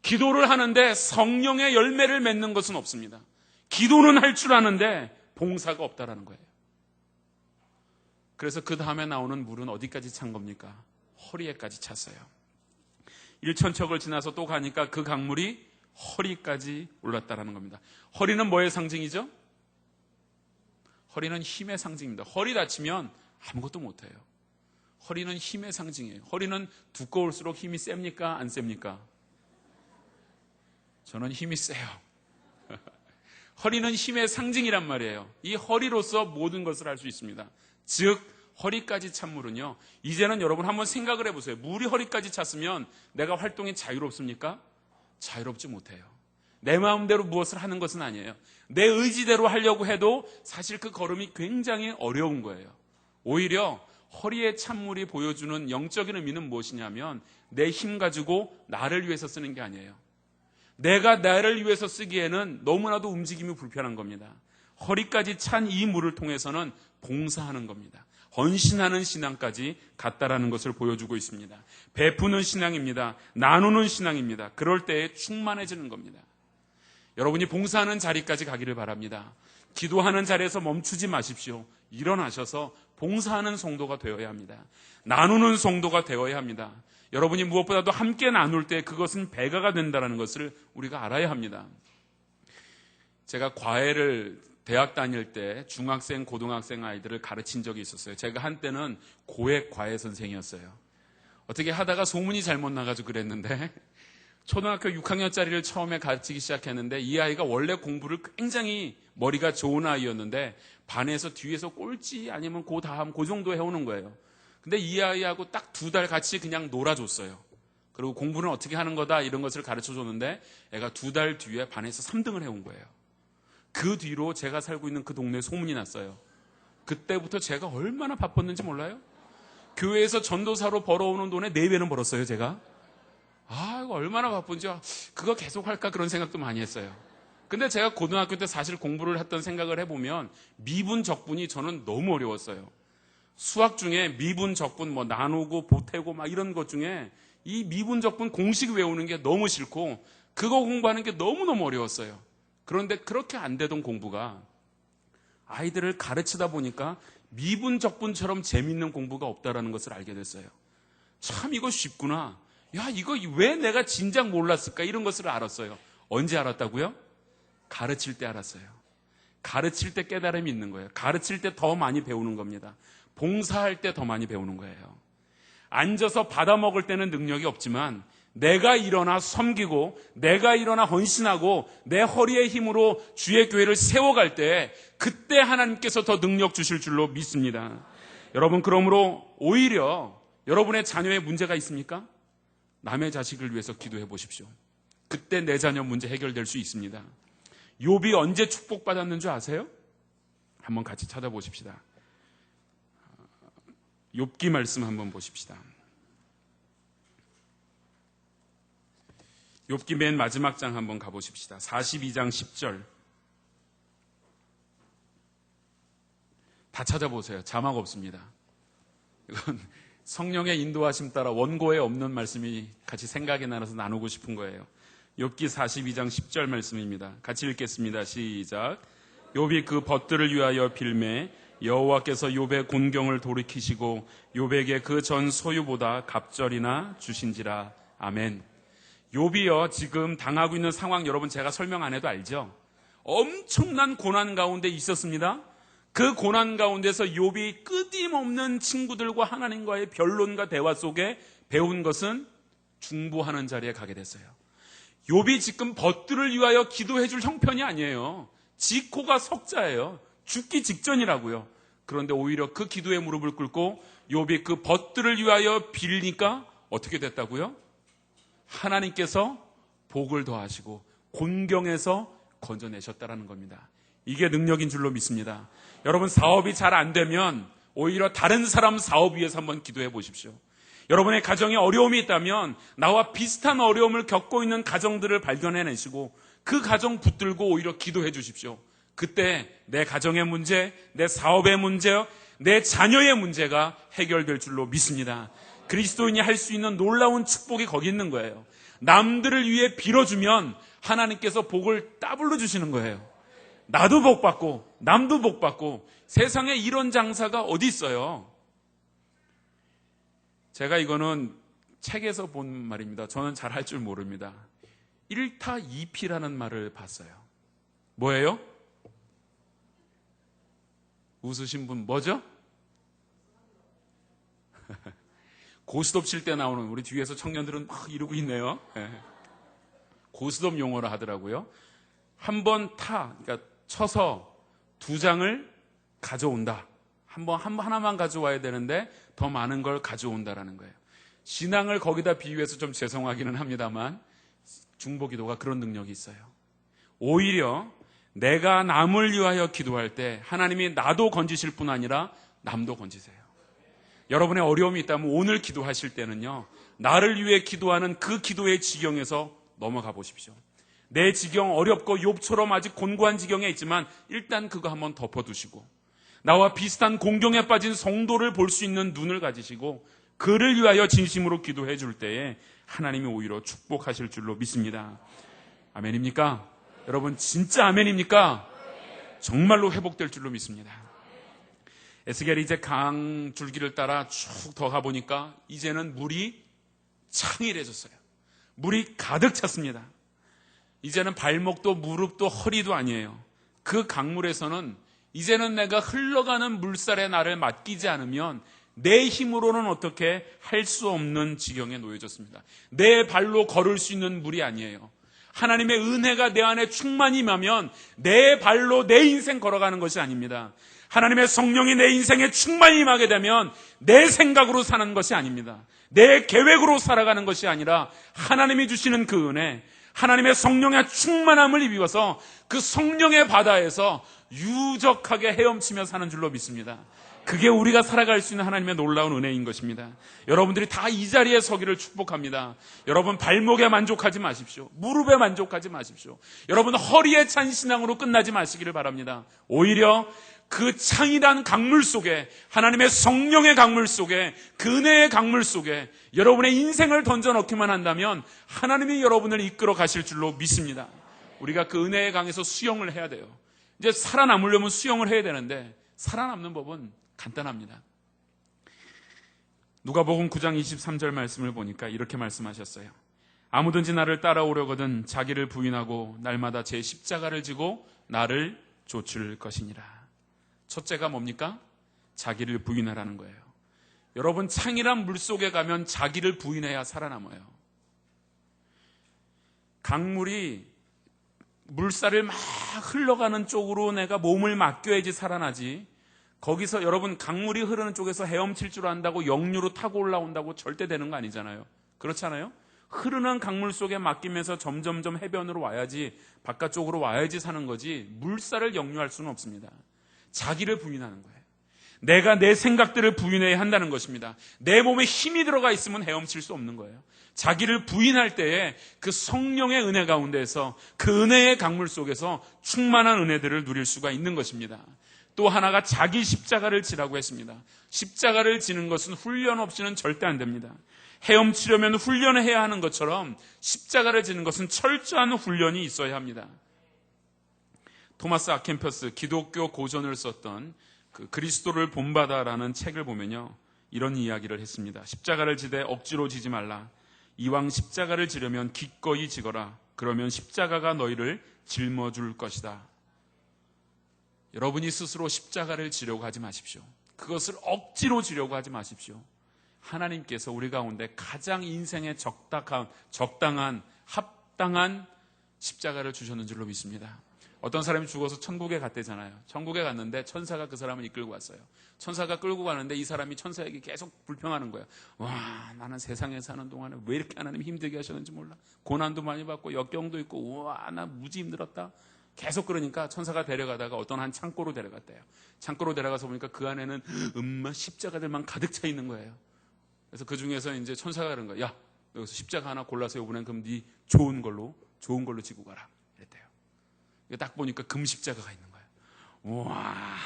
기도를 하는데 성령의 열매를 맺는 것은 없습니다. 기도는 할 줄 아는데 봉사가 없다라는 거예요. 그래서 그 다음에 나오는 물은 어디까지 찬 겁니까? 허리에까지 찼어요. 1,000척을 지나서 또 가니까 그 강물이 허리까지 올랐다라는 겁니다. 허리는 뭐의 상징이죠? 허리는 힘의 상징입니다. 허리 다치면 아무것도 못해요. 허리는 힘의 상징이에요. 허리는 두꺼울수록 힘이 셉니까? 안 셉니까? 저는 힘이 세요. 허리는 힘의 상징이란 말이에요. 이 허리로서 모든 것을 할 수 있습니다. 즉 허리까지 찬 물은요, 이제는 여러분 한번 생각을 해보세요. 물이 허리까지 찼으면 내가 활동이 자유롭습니까? 자유롭지 못해요. 내 마음대로 무엇을 하는 것은 아니에요. 내 의지대로 하려고 해도 사실 그 걸음이 굉장히 어려운 거예요. 오히려 허리에 찬 물이 보여주는 영적인 의미는 무엇이냐면 내 힘 가지고 나를 위해서 쓰는 게 아니에요. 내가 나를 위해서 쓰기에는 너무나도 움직임이 불편한 겁니다. 허리까지 찬 이 물을 통해서는 봉사하는 겁니다. 헌신하는 신앙까지 같다라는 것을 보여주고 있습니다. 베푸는 신앙입니다. 나누는 신앙입니다. 그럴 때에 충만해지는 겁니다. 여러분이 봉사하는 자리까지 가기를 바랍니다. 기도하는 자리에서 멈추지 마십시오. 일어나셔서 봉사하는 성도가 되어야 합니다. 나누는 성도가 되어야 합니다. 여러분이 무엇보다도 함께 나눌 때 그것은 배가가 된다는 것을 우리가 알아야 합니다. 제가 과외를 대학 다닐 때 중학생, 고등학생 아이들을 가르친 적이 있었어요. 제가 한때는 고액 과외 선생이었어요. 어떻게 하다가 소문이 잘못 나가지고 그랬는데 초등학교 6학년짜리를 처음에 가르치기 시작했는데 이 아이가 원래 공부를 굉장히 머리가 좋은 아이였는데 반에서 뒤에서 꼴찌 아니면 그 다음 그 정도 해오는 거예요. 근데 이 아이하고 딱 2달 같이 그냥 놀아줬어요. 그리고 공부는 어떻게 하는 거다 이런 것을 가르쳐줬는데 애가 2달 뒤에 반에서 3등을 해온 거예요. 그 뒤로 제가 살고 있는 그 동네에 소문이 났어요. 그때부터 제가 얼마나 바빴는지 몰라요? 교회에서 전도사로 벌어오는 돈에 4배는 벌었어요, 제가. 이거 얼마나 바쁜지 그거 계속 할까 그런 생각도 많이 했어요. 근데 제가 고등학교 때 사실 공부를 했던 생각을 해보면 미분, 적분이 저는 너무 어려웠어요. 수학 중에 미분, 적분, 뭐 나누고 보태고 막 이런 것 중에 이 미분, 적분 공식 외우는 게 너무 싫고 그거 공부하는 게 너무너무 어려웠어요. 그런데 그렇게 안 되던 공부가 아이들을 가르치다 보니까 미분, 적분처럼 재밌는 공부가 없다라는 것을 알게 됐어요. 참 이거 쉽구나. 야, 이거 왜 내가 진작 몰랐을까? 이런 것을 알았어요. 언제 알았다고요? 가르칠 때 알았어요. 가르칠 때 깨달음이 있는 거예요. 가르칠 때 더 많이 배우는 겁니다. 봉사할 때 더 많이 배우는 거예요. 앉아서 받아먹을 때는 능력이 없지만 내가 일어나 섬기고 내가 일어나 헌신하고 내 허리의 힘으로 주의 교회를 세워갈 때 그때 하나님께서 더 능력 주실 줄로 믿습니다. 여러분, 그러므로 오히려 여러분의 자녀의 문제가 있습니까? 남의 자식을 위해서 기도해 보십시오. 그때 내 자녀 문제 해결될 수 있습니다. 욥이 언제 축복받았는 줄 아세요? 한번 같이 찾아보십시다. 욥기 말씀 한번 보십시다. 욥기 맨 마지막 장 한번 가보십시다. 42장 10절. 다 찾아보세요. 자막 없습니다. 이건 성령의 인도하심 따라 원고에 없는 말씀이 같이 생각이 나서 나누고 싶은 거예요. 욥기 42장 10절 말씀입니다. 같이 읽겠습니다. 시작. 욥이 그 벗들을 위하여 빌매 여호와께서 욥의 곤경을 돌이키시고 욥에게 그 전 소유보다 갑절이나 주신지라. 아멘. 욥이요, 지금 당하고 있는 상황 여러분 제가 설명 안 해도 알죠? 엄청난 고난 가운데 있었습니다. 그 고난 가운데서 욥이 끊임없는 친구들과 하나님과의 변론과 대화 속에 배운 것은 중보하는 자리에 가게 됐어요. 욥이 지금 벗들을 위하여 기도해 줄 형편이 아니에요. 지코가 석자예요. 죽기 직전이라고요. 그런데 오히려 그 기도의 무릎을 꿇고 욥이 그 벗들을 위하여 빌니까 어떻게 됐다고요? 하나님께서 복을 더하시고 곤경에서 건져내셨다라는 겁니다. 이게 능력인 줄로 믿습니다. 여러분, 사업이 잘 안 되면 오히려 다른 사람 사업 위해서 한번 기도해 보십시오. 여러분의 가정에 어려움이 있다면 나와 비슷한 어려움을 겪고 있는 가정들을 발견해내시고 그 가정 붙들고 오히려 기도해 주십시오. 그때 내 가정의 문제, 내 사업의 문제, 내 자녀의 문제가 해결될 줄로 믿습니다. 그리스도인이 할 수 있는 놀라운 축복이 거기 있는 거예요. 남들을 위해 빌어주면 하나님께서 복을 더블로 주시는 거예요. 나도 복 받고 남도 복 받고 세상에 이런 장사가 어디 있어요? 제가 이거는 책에서 본 말입니다. 저는 잘 할 줄 모릅니다. 1타 2피라는 말을 봤어요. 뭐예요? 웃으신 분 뭐죠? 고스톱 칠 때 나오는, 우리 뒤에서 청년들은 막 이러고 있네요. 고스톱 용어로 하더라고요. 한 번 그러니까 쳐서 2장을 가져온다. 하나만 가져와야 되는데 더 많은 걸 가져온다라는 거예요. 신앙을 거기다 비유해서 좀 죄송하기는 합니다만 중보기도가 그런 능력이 있어요. 오히려 내가 남을 위하여 기도할 때 하나님이 나도 건지실 뿐 아니라 남도 건지세요. 여러분의 어려움이 있다면 오늘 기도하실 때는요, 나를 위해 기도하는 그 기도의 지경에서 넘어가 보십시오. 내 지경 어렵고 욥처럼 아직 곤고한 지경에 있지만 일단 그거 한번 덮어두시고, 나와 비슷한 공경에 빠진 성도를 볼 수 있는 눈을 가지시고 그를 위하여 진심으로 기도해 줄 때에 하나님이 오히려 축복하실 줄로 믿습니다. 아멘입니까? 여러분, 진짜 아멘입니까? 정말로 회복될 줄로 믿습니다. 에스겔이 이제 강 줄기를 따라 쭉 더 가보니까 이제는 물이 창일해졌어요. 물이 가득 찼습니다. 이제는 발목도 무릎도 허리도 아니에요. 그 강물에서는 이제는 내가 흘러가는 물살에 나를 맡기지 않으면 내 힘으로는 어떻게 할 수 없는 지경에 놓여졌습니다. 내 발로 걸을 수 있는 물이 아니에요. 하나님의 은혜가 내 안에 충만히 임하면 내 발로 내 인생 걸어가는 것이 아닙니다. 하나님의 성령이 내 인생에 충만히 임하게 되면 내 생각으로 사는 것이 아닙니다. 내 계획으로 살아가는 것이 아니라 하나님이 주시는 그 은혜, 하나님의 성령의 충만함을 입어서 그 성령의 바다에서 유적하게 헤엄치며 사는 줄로 믿습니다. 그게 우리가 살아갈 수 있는 하나님의 놀라운 은혜인 것입니다. 여러분들이 다 이 자리에 서기를 축복합니다. 여러분, 발목에 만족하지 마십시오. 무릎에 만족하지 마십시오. 여러분, 허리에 찬 신앙으로 끝나지 마시기를 바랍니다. 오히려 그 창이란 강물 속에, 하나님의 성령의 강물 속에, 그 은혜의 강물 속에 여러분의 인생을 던져넣기만 한다면 하나님이 여러분을 이끌어 가실 줄로 믿습니다. 우리가 그 은혜의 강에서 수영을 해야 돼요. 이제 살아남으려면 수영을 해야 되는데 살아남는 법은 간단합니다. 누가복음 9장 23절 말씀을 보니까 이렇게 말씀하셨어요. 아무든지 나를 따라오려거든 자기를 부인하고 날마다 제 십자가를 지고 나를 좇을 것이니라. 첫째가 뭡니까? 자기를 부인하라는 거예요. 여러분, 창이란 물속에 가면 자기를 부인해야 살아남아요. 강물이 물살을 막 흘러가는 쪽으로 내가 몸을 맡겨야지 살아나지, 거기서 여러분 강물이 흐르는 쪽에서 헤엄칠 줄 안다고 역류로 타고 올라온다고 절대 되는 거 아니잖아요. 그렇잖아요. 흐르는 강물 속에 맡기면서 점점점 해변으로 와야지, 바깥쪽으로 와야지 사는 거지, 물살을 역류할 수는 없습니다. 자기를 부인하는 거예요. 내가 내 생각들을 부인해야 한다는 것입니다. 내 몸에 힘이 들어가 있으면 헤엄칠 수 없는 거예요. 자기를 부인할 때에 그 성령의 은혜 가운데서, 그 은혜의 강물 속에서 충만한 은혜들을 누릴 수가 있는 것입니다. 또 하나가 자기 십자가를 지라고 했습니다. 십자가를 지는 것은 훈련 없이는 절대 안 됩니다. 헤엄치려면 훈련을 해야 하는 것처럼 십자가를 지는 것은 철저한 훈련이 있어야 합니다. 토마스 아켄퍼스, 기독교 고전을 썼던 그 그리스도를 본받아라는 책을 보면요, 이런 이야기를 했습니다. 십자가를 지되 억지로 지지 말라. 이왕 십자가를 지려면 기꺼이 지거라. 그러면 십자가가 너희를 짊어줄 것이다. 여러분이 스스로 십자가를 지려고 하지 마십시오. 그것을 억지로 지려고 하지 마십시오. 하나님께서 우리 가운데 가장 인생에 적당한 합당한 십자가를 주셨는 줄로 믿습니다. 어떤 사람이 죽어서 천국에 갔대잖아요. 천국에 갔는데 천사가 그 사람을 이끌고 왔어요. 천사가 끌고 가는데 이 사람이 천사에게 계속 불평하는 거예요. 와, 나는 세상에 사는 동안에 왜 이렇게 하나님 힘들게 하셨는지 몰라. 고난도 많이 받고 역경도 있고, 우와, 나 무지 힘들었다. 계속 그러니까 천사가 데려가다가 어떤 한 창고로 데려갔대요. 창고로 데려가서 보니까 그 안에는 십자가들만 가득 차 있는 거예요. 그래서 그 중에서 이제 천사가 그런 거야. 야, 여기서 십자가 하나 골라서 이번엔 그럼 네 좋은 걸로 지고 가라. 이랬대요. 딱 보니까 금 십자가가 있는 거예요. 우와.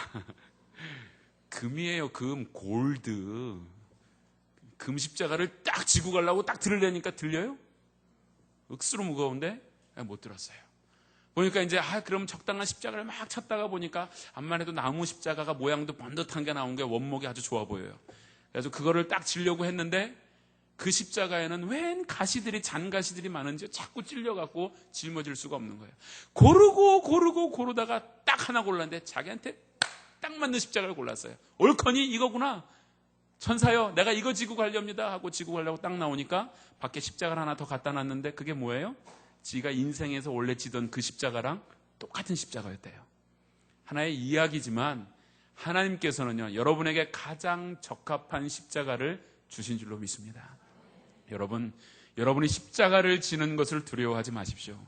금이에요, 금. 골드. 금 십자가를 딱 지고 가려고 딱 들으려니까 들려요? 억수로 무거운데 못 들었어요. 보니까 이제 그럼 적당한 십자가를 막 찾다가 보니까 암만 해도 나무 십자가가 모양도 번듯한 게 나온 게 원목이 아주 좋아 보여요. 그래서 그거를 딱 지려고 했는데 그 십자가에는 웬 가시들이, 잔가시들이 많은지 자꾸 찔려갖고 짊어질 수가 없는 거예요. 고르다가 딱 하나 골랐는데 자기한테 딱 맞는 십자가를 골랐어요. 옳거니 이거구나. 천사요, 내가 이거 지고 가렵니다 하고 지고 가려고 딱 나오니까 밖에 십자가를 하나 더 갖다 놨는데 그게 뭐예요? 지가 인생에서 원래 지던 그 십자가랑 똑같은 십자가였대요. 하나의 이야기지만 하나님께서는요, 여러분에게 가장 적합한 십자가를 주신 줄로 믿습니다. 여러분이 십자가를 지는 것을 두려워하지 마십시오.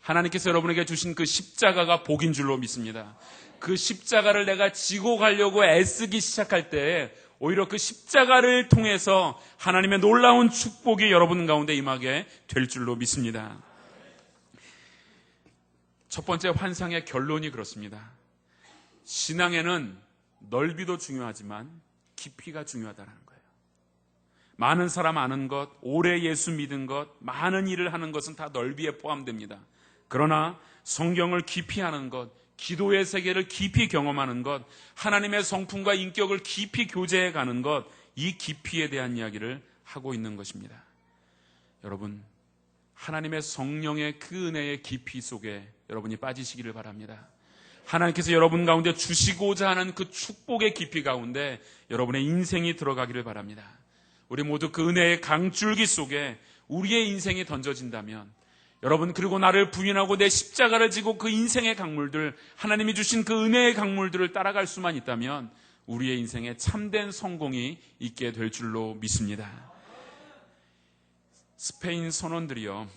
하나님께서 여러분에게 주신 그 십자가가 복인 줄로 믿습니다. 그 십자가를 내가 지고 가려고 애쓰기 시작할 때 오히려 그 십자가를 통해서 하나님의 놀라운 축복이 여러분 가운데 임하게 될 줄로 믿습니다. 첫 번째 환상의 결론이 그렇습니다. 신앙에는 넓이도 중요하지만 깊이가 중요하다는 거예요. 많은 사람 아는 것, 오래 예수 믿은 것, 많은 일을 하는 것은 다 넓이에 포함됩니다. 그러나 성경을 깊이 하는 것, 기도의 세계를 깊이 경험하는 것, 하나님의 성품과 인격을 깊이 교제해 가는 것, 이 깊이에 대한 이야기를 하고 있는 것입니다. 여러분, 하나님의 성령의 그 은혜의 깊이 속에 여러분이 빠지시기를 바랍니다. 하나님께서 여러분 가운데 주시고자 하는 그 축복의 깊이 가운데 여러분의 인생이 들어가기를 바랍니다. 우리 모두 그 은혜의 강줄기 속에 우리의 인생이 던져진다면, 여러분, 그리고 나를 부인하고 내 십자가를 지고 그 인생의 강물들, 하나님이 주신 그 은혜의 강물들을 따라갈 수만 있다면 우리의 인생에 참된 성공이 있게 될 줄로 믿습니다. 스페인 선원들이요,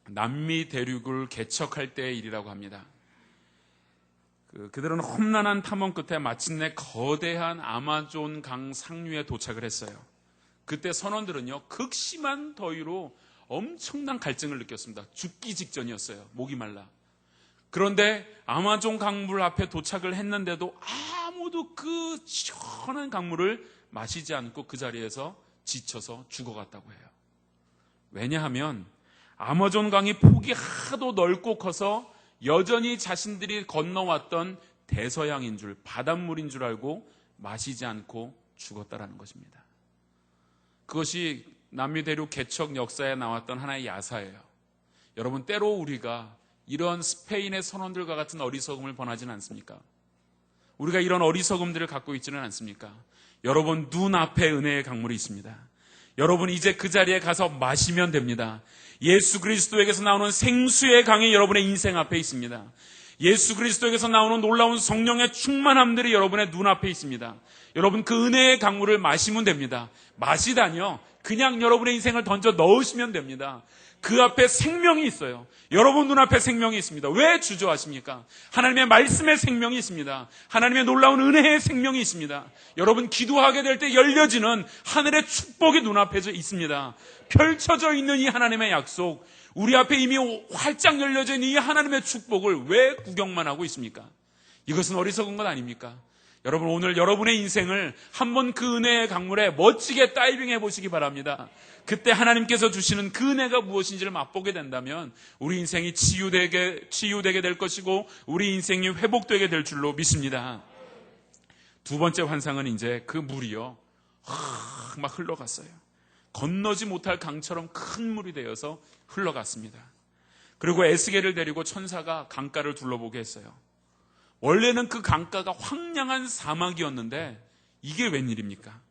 남미 대륙을 개척할 때의 일이라고 합니다. 그들은 험난한 탐험 끝에 마침내 거대한 아마존 강 상류에 도착을 했어요. 그때 선원들은요, 극심한 더위로 엄청난 갈증을 느꼈습니다. 죽기 직전이었어요. 목이 말라. 그런데 아마존 강물 앞에 도착을 했는데도 아무도 그 시원한 강물을 마시지 않고 그 자리에서 지쳐서 죽어갔다고 해요. 왜냐하면 아마존 강이 폭이 하도 넓고 커서 여전히 자신들이 건너왔던 대서양인 줄, 바닷물인 줄 알고 마시지 않고 죽었다라는 것입니다. 그것이 남미 대륙 개척 역사에 나왔던 하나의 야사예요. 여러분, 때로 우리가 이런 스페인의 선원들과 같은 어리석음을 범하지는 않습니까? 우리가 이런 어리석음들을 갖고 있지는 않습니까? 여러분, 눈앞에 은혜의 강물이 있습니다. 여러분, 이제 그 자리에 가서 마시면 됩니다. 예수 그리스도에게서 나오는 생수의 강이 여러분의 인생 앞에 있습니다. 예수 그리스도에게서 나오는 놀라운 성령의 충만함들이 여러분의 눈앞에 있습니다. 여러분, 그 은혜의 강물을 마시면 됩니다. 마시다니요, 그냥 여러분의 인생을 던져 넣으시면 됩니다. 그 앞에 생명이 있어요. 여러분 눈앞에 생명이 있습니다. 왜 주저하십니까? 하나님의 말씀의 생명이 있습니다. 하나님의 놀라운 은혜의 생명이 있습니다. 여러분, 기도하게 될 때 열려지는 하늘의 축복이 눈앞에 있습니다. 펼쳐져 있는 이 하나님의 약속, 우리 앞에 이미 활짝 열려져 있는 이 하나님의 축복을 왜 구경만 하고 있습니까? 이것은 어리석은 것 아닙니까? 여러분, 오늘 여러분의 인생을 한번 그 은혜의 강물에 멋지게 다이빙해 보시기 바랍니다. 그때 하나님께서 주시는 그 은혜가 무엇인지를 맛보게 된다면 우리 인생이 치유되게 될 것이고 우리 인생이 회복되게 될 줄로 믿습니다. 두 번째 환상은 이제 그 물이요, 막 흘러갔어요. 건너지 못할 강처럼 큰 물이 되어서 흘러갔습니다. 그리고 에스겔을 데리고 천사가 강가를 둘러보게 했어요. 원래는 그 강가가 황량한 사막이었는데 이게 웬일입니까?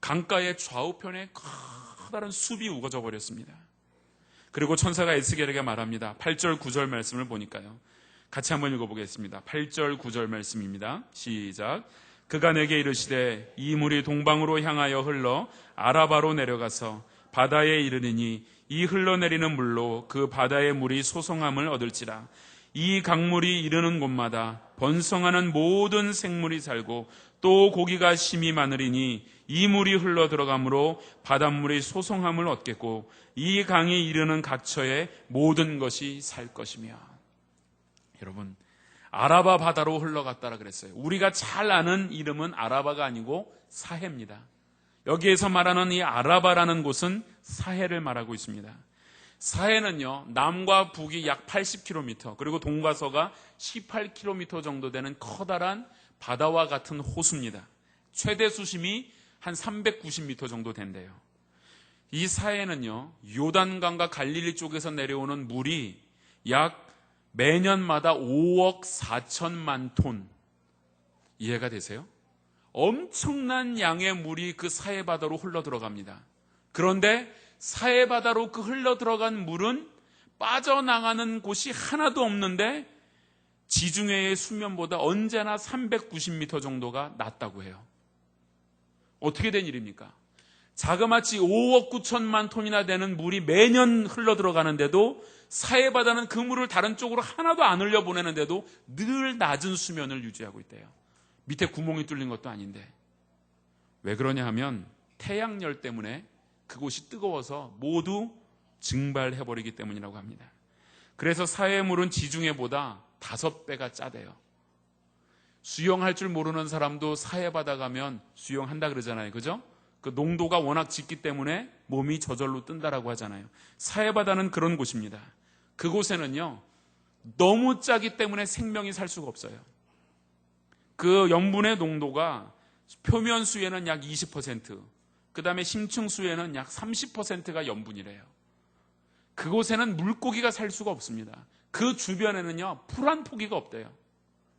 강가의 좌우편에 커다란 숲이 우거져 버렸습니다. 그리고 천사가 에스겔에게 말합니다. 8절 9절 말씀을 보니까요. 같이 한번 읽어보겠습니다. 8절 9절 말씀입니다. 시작. 그가 내게 이르시되 이 물이 동방으로 향하여 흘러 아라바로 내려가서 바다에 이르리니 이 흘러내리는 물로 그 바다의 물이 소성함을 얻을지라. 이 강물이 이르는 곳마다 번성하는 모든 생물이 살고 또 고기가 심이 많으리니 이 물이 흘러 들어가므로 바닷물이 소성함을 얻겠고 이 강이 이르는 각처에 모든 것이 살 것이며. 여러분, 아라바 바다로 흘러갔다라 그랬어요. 우리가 잘 아는 이름은 아라바가 아니고 사해입니다. 여기에서 말하는 이 아라바라는 곳은 사해를 말하고 있습니다. 사해는요, 남과 북이 약 80km, 그리고 동과 서가 18km 정도 되는 커다란 바다와 같은 호수입니다. 최대 수심이 한 390m 정도 된대요. 이 사해는요, 요단강과 갈릴리 쪽에서 내려오는 물이 약 매년마다 5억 4천만 톤. 이해가 되세요? 엄청난 양의 물이 그 사해 바다로 흘러 들어갑니다. 그런데 사해 바다로 그 흘러 들어간 물은 빠져나가는 곳이 하나도 없는데 지중해의 수면보다 언제나 390m 정도가 낮다고 해요. 어떻게 된 일입니까? 자그마치 5억 9천만 톤이나 되는 물이 매년 흘러 들어가는데도 사해 바다는 그 물을 다른 쪽으로 하나도 안 흘려보내는데도 늘 낮은 수면을 유지하고 있대요. 밑에 구멍이 뚫린 것도 아닌데. 왜 그러냐 하면 태양열 때문에 그곳이 뜨거워서 모두 증발해버리기 때문이라고 합니다. 그래서 사해의 물은 지중해보다 5배가 짜대요. 수영할 줄 모르는 사람도 사해 바다 가면 수영한다 그러잖아요. 그죠? 그 농도가 워낙 짙기 때문에 몸이 저절로 뜬다라고 하잖아요. 사해 바다는 그런 곳입니다. 그곳에는요, 너무 짜기 때문에 생명이 살 수가 없어요. 그 염분의 농도가 표면 수에는 약 20%, 그 다음에 심층 수에는 약 30%가 염분이래요. 그곳에는 물고기가 살 수가 없습니다. 그 주변에는요, 풀 한 포기가 없대요.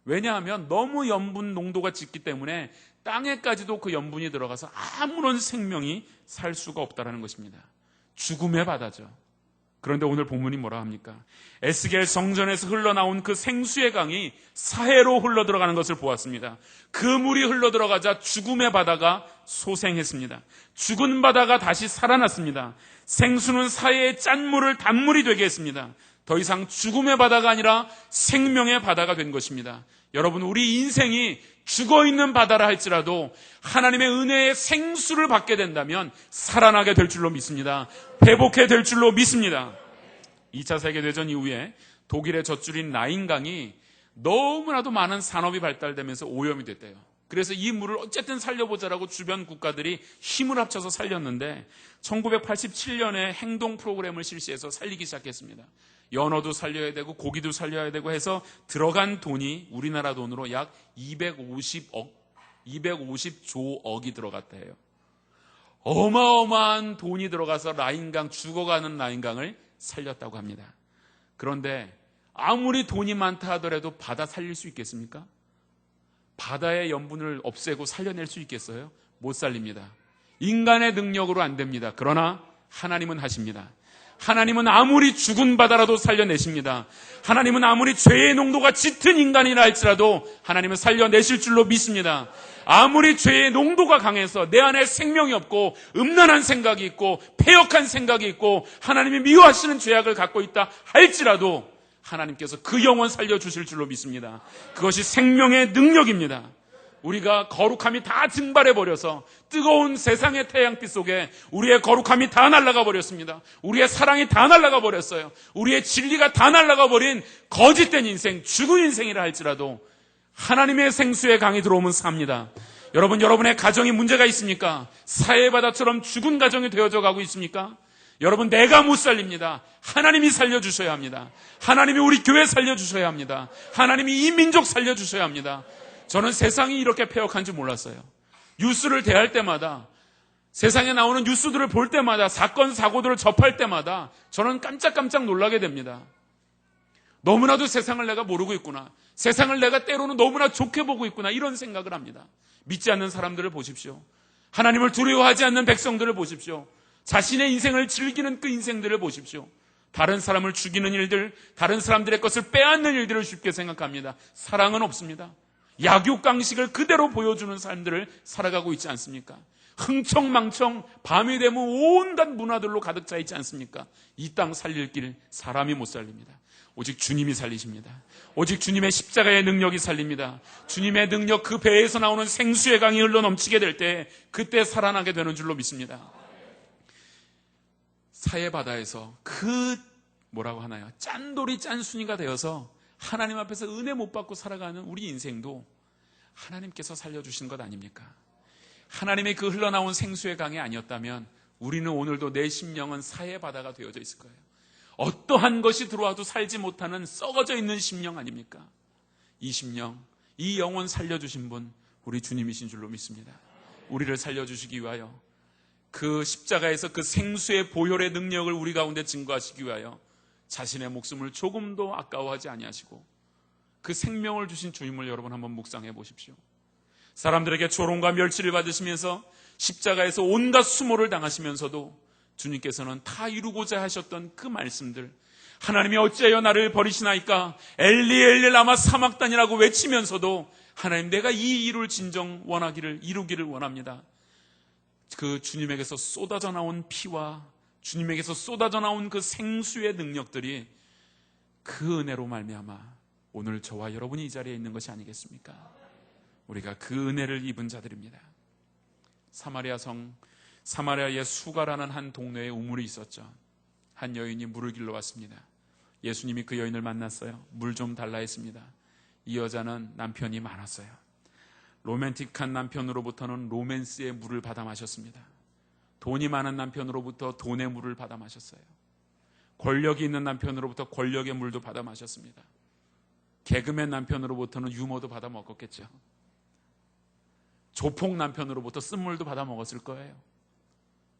왜냐하면 너무 염분 농도가 짙기 때문에 땅에까지도 그 염분이 들어가서 아무런 생명이 살 수가 없다는 것입니다. 죽음의 바다죠. 그런데 오늘 본문이 뭐라 합니까? 에스겔 성전에서 흘러나온 그 생수의 강이 사해로 흘러들어가는 것을 보았습니다. 그 물이 흘러들어가자 죽음의 바다가 소생했습니다. 죽은 바다가 다시 살아났습니다. 생수는 사해의 짠물을 단물이 되게 했습니다. 더 이상 죽음의 바다가 아니라 생명의 바다가 된 것입니다. 여러분, 우리 인생이 죽어있는 바다라 할지라도 하나님의 은혜의 생수를 받게 된다면 살아나게 될 줄로 믿습니다. 회복해 될 줄로 믿습니다. 2차 세계대전 이후에 독일의 젖줄인 라인강이 너무나도 많은 산업이 발달되면서 오염이 됐대요. 그래서 이 물을 어쨌든 살려보자라고 주변 국가들이 힘을 합쳐서 살렸는데 1987년에 행동 프로그램을 실시해서 살리기 시작했습니다. 연어도 살려야 되고 고기도 살려야 되고 해서 들어간 돈이 우리나라 돈으로 약 250조억이 들어갔대요. 어마어마한 돈이 들어가서 라인강, 죽어가는 라인강을 살렸다고 합니다. 그런데 아무리 돈이 많다 하더라도 바다 살릴 수 있겠습니까? 바다의 염분을 없애고 살려낼 수 있겠어요? 못 살립니다. 인간의 능력으로 안 됩니다. 그러나 하나님은 하십니다. 하나님은 아무리 죽은 바다라도 살려내십니다. 하나님은 아무리 죄의 농도가 짙은 인간이라 할지라도 하나님은 살려내실 줄로 믿습니다. 아무리 죄의 농도가 강해서 내 안에 생명이 없고 음란한 생각이 있고 패역한 생각이 있고 하나님이 미워하시는 죄악을 갖고 있다 할지라도 하나님께서 그 영혼 살려주실 줄로 믿습니다. 그것이 생명의 능력입니다. 우리가 거룩함이 다 증발해버려서 뜨거운 세상의 태양빛 속에 우리의 거룩함이 다 날아가 버렸습니다. 우리의 사랑이 다 날아가 버렸어요. 우리의 진리가 다 날아가 버린 거짓된 인생, 죽은 인생이라 할지라도 하나님의 생수의 강이 들어오면 삽니다. 여러분, 여러분의 가정이 문제가 있습니까? 사해바다처럼 죽은 가정이 되어져 가고 있습니까? 여러분, 내가 못 살립니다. 하나님이 살려주셔야 합니다. 하나님이 우리 교회 살려주셔야 합니다. 하나님이 이 민족 살려주셔야 합니다. 저는 세상이 이렇게 폐역한 줄 몰랐어요. 뉴스를 대할 때마다, 세상에 나오는 뉴스들을 볼 때마다, 사건, 사고들을 접할 때마다 저는 깜짝깜짝 놀라게 됩니다. 너무나도 세상을 내가 모르고 있구나. 세상을 내가 때로는 너무나 좋게 보고 있구나. 이런 생각을 합니다. 믿지 않는 사람들을 보십시오. 하나님을 두려워하지 않는 백성들을 보십시오. 자신의 인생을 즐기는 그 인생들을 보십시오. 다른 사람을 죽이는 일들, 다른 사람들의 것을 빼앗는 일들을 쉽게 생각합니다. 사랑은 없습니다. 약육강식을 그대로 보여주는 삶들을 살아가고 있지 않습니까? 흥청망청 밤이 되면 온갖 문화들로 가득 차 있지 않습니까? 이 땅 살릴 길 사람이 못 살립니다. 오직 주님이 살리십니다. 오직 주님의 십자가의 능력이 살립니다. 주님의 능력, 그 배에서 나오는 생수의 강이 흘러넘치게 될 때 그때 살아나게 되는 줄로 믿습니다. 사해바다에서 뭐라고 하나요? 짠돌이 짠순이가 되어서 하나님 앞에서 은혜 못 받고 살아가는 우리 인생도 하나님께서 살려주신 것 아닙니까? 하나님의 그 흘러나온 생수의 강이 아니었다면 우리는 오늘도 내 심령은 사해바다가 되어져 있을 거예요. 어떠한 것이 들어와도 살지 못하는 썩어져 있는 심령 아닙니까? 이 심령, 이 영혼 살려주신 분 우리 주님이신 줄로 믿습니다. 우리를 살려주시기 위하여 그 십자가에서 그 생수의 보혈의 능력을 우리 가운데 증거하시기 위하여 자신의 목숨을 조금도 아까워하지 아니하시고 그 생명을 주신 주님을 여러분 한번 묵상해 보십시오. 사람들에게 조롱과 멸치를 받으시면서 십자가에서 온갖 수모를 당하시면서도 주님께서는 다 이루고자 하셨던 그 말씀들, 하나님이 어찌하여 나를 버리시나이까 엘리 엘리 라마 사막단이라고 외치면서도 하나님 내가 이 일을 진정 이루기를 원합니다. 그 주님에게서 쏟아져 나온 피와 주님에게서 쏟아져 나온 그 생수의 능력들이 그 은혜로 말미암아 오늘 저와 여러분이 이 자리에 있는 것이 아니겠습니까? 우리가 그 은혜를 입은 자들입니다. 사마리아의 수가라는 한 동네에 우물이 있었죠. 한 여인이 물을 길러 왔습니다. 예수님이 그 여인을 만났어요. 물 좀 달라 했습니다. 이 여자는 남편이 많았어요. 로맨틱한 남편으로부터는 로맨스의 물을 받아 마셨습니다. 돈이 많은 남편으로부터 돈의 물을 받아 마셨어요. 권력이 있는 남편으로부터 권력의 물도 받아 마셨습니다. 개그맨 남편으로부터는 유머도 받아 먹었겠죠. 조폭 남편으로부터 쓴물도 받아 먹었을 거예요.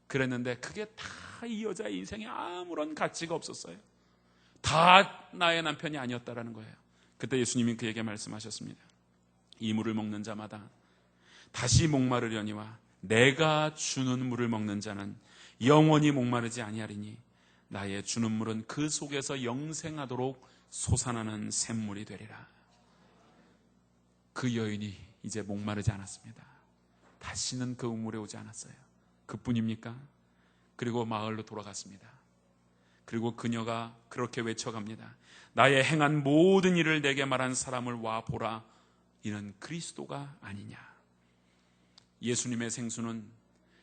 그랬는데 그게 다 이 여자의 인생에 아무런 가치가 없었어요. 다 나의 남편이 아니었다라는 거예요. 그때 예수님이 그에게 말씀하셨습니다. 이 물을 먹는 자마다 다시 목마르려니와 내가 주는 물을 먹는 자는 영원히 목마르지 아니하리니 나의 주는 물은 그 속에서 영생하도록 솟아나는 샘물이 되리라. 그 여인이 이제 목마르지 않았습니다. 다시는 그 우물에 오지 않았어요. 그뿐입니까? 그리고 마을로 돌아갔습니다. 그리고 그녀가 그렇게 외쳐갑니다. 나의 행한 모든 일을 내게 말한 사람을 와 보라. 이는 그리스도가 아니냐. 예수님의 생수는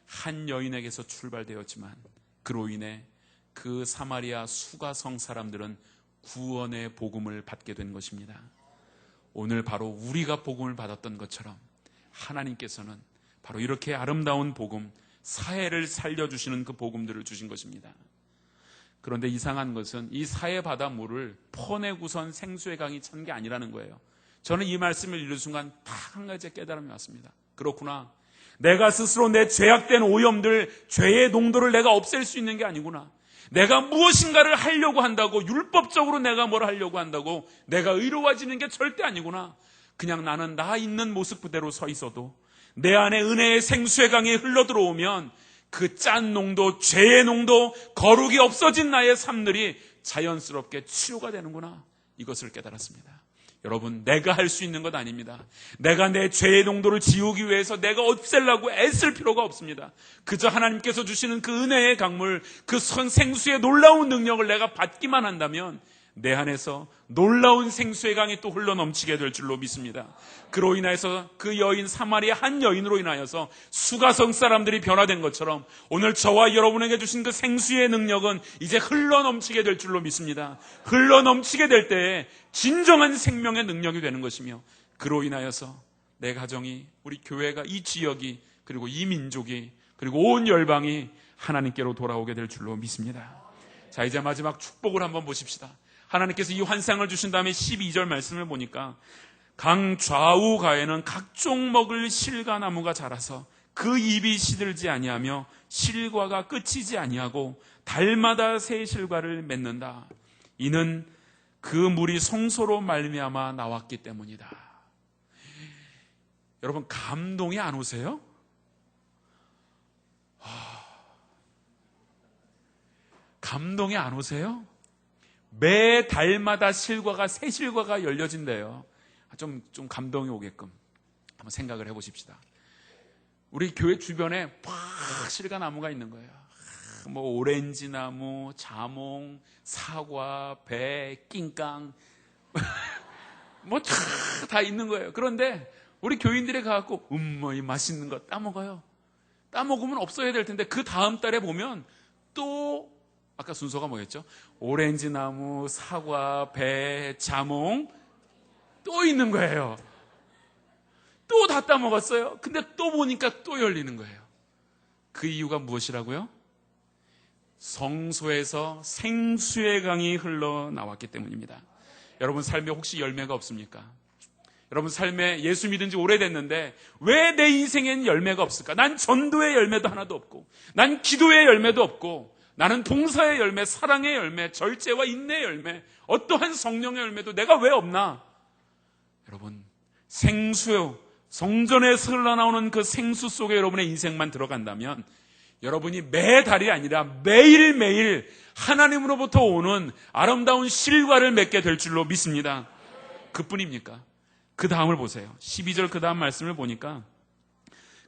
한 여인에게서 출발되었지만 그로 인해 그 사마리아 수가성 사람들은 구원의 복음을 받게 된 것입니다. 오늘 바로 우리가 복음을 받았던 것처럼 하나님께서는 바로 이렇게 아름다운 복음, 사해를 살려주시는 그 복음들을 주신 것입니다. 그런데 이상한 것은 이 사해바다 물을 퍼내고선 생수의 강이 찬 게 아니라는 거예요. 저는 이 말씀을 읽는 순간 딱 한 가지 깨달음이 왔습니다. 그렇구나. 내가 스스로 내 죄악된 오염들, 죄의 농도를 내가 없앨 수 있는 게 아니구나. 내가 무엇인가를 하려고 한다고, 율법적으로 내가 뭘 하려고 한다고 내가 의로워지는 게 절대 아니구나. 그냥 나는 나 있는 모습 그대로 서 있어도 내 안에 은혜의 생수의 강이 흘러들어오면 그 짠 농도, 죄의 농도, 거룩이 없어진 나의 삶들이 자연스럽게 치유가 되는구나. 이것을 깨달았습니다. 여러분, 내가 할 수 있는 것 아닙니다. 내가 내 죄의 농도를 지우기 위해서 내가 없애려고 애쓸 필요가 없습니다. 그저 하나님께서 주시는 그 은혜의 강물, 그 생수의 놀라운 능력을 내가 받기만 한다면 내 안에서 놀라운 생수의 강이 또 흘러넘치게 될 줄로 믿습니다. 그로 인하여서 그 여인, 사마리아 한 여인으로 인하여서 수가성 사람들이 변화된 것처럼 오늘 저와 여러분에게 주신 그 생수의 능력은 이제 흘러넘치게 될 줄로 믿습니다. 흘러넘치게 될 때에 진정한 생명의 능력이 되는 것이며 그로 인하여서 내 가정이, 우리 교회가, 이 지역이, 그리고 이 민족이, 그리고 온 열방이 하나님께로 돌아오게 될 줄로 믿습니다. 자, 이제 마지막 축복을 한번 보십시다. 하나님께서 이 환상을 주신 다음에 12절 말씀을 보니까 강 좌우가에는 각종 먹을 실과 나무가 자라서 그 잎이 시들지 아니하며 실과가 끝이지 아니하고 달마다 새 실과를 맺는다. 이는 그 물이 성소로 말미암아 나왔기 때문이다. 여러분, 감동이 안 오세요? 감동이 안 오세요? 매 달마다 실과가 새 실과가 열려진대요. 좀 감동이 오게끔 한번 생각을 해보십시다. 우리 교회 주변에 팍 실과 나무가 있는 거예요. 뭐 오렌지 나무, 자몽, 사과, 배, 낑깡 뭐 다 있는 거예요. 그런데 우리 교인들이 가갖고 뭐 이 맛있는 거 따먹어요. 따먹으면 없어야 될 텐데 그 다음 달에 보면 또 아까 순서가 뭐였죠? 오렌지 나무, 사과, 배, 자몽 또 있는 거예요. 또 다 따먹었어요. 근데 또 보니까 또 열리는 거예요. 그 이유가 무엇이라고요? 성소에서 생수의 강이 흘러나왔기 때문입니다. 여러분 삶에 혹시 열매가 없습니까? 여러분 삶에 예수 믿은 지 오래됐는데 왜 내 인생엔 열매가 없을까? 난 전도의 열매도 하나도 없고, 난 기도의 열매도 없고, 나는 봉사의 열매, 사랑의 열매, 절제와 인내의 열매, 어떠한 성령의 열매도 내가 왜 없나? 여러분, 생수, 성전에서 흘러나오는 그 생수 속에 여러분의 인생만 들어간다면 여러분이 매달이 아니라 매일매일 하나님으로부터 오는 아름다운 실과를 맺게 될 줄로 믿습니다. 그뿐입니까? 그 다음을 보세요. 12절 그 다음 말씀을 보니까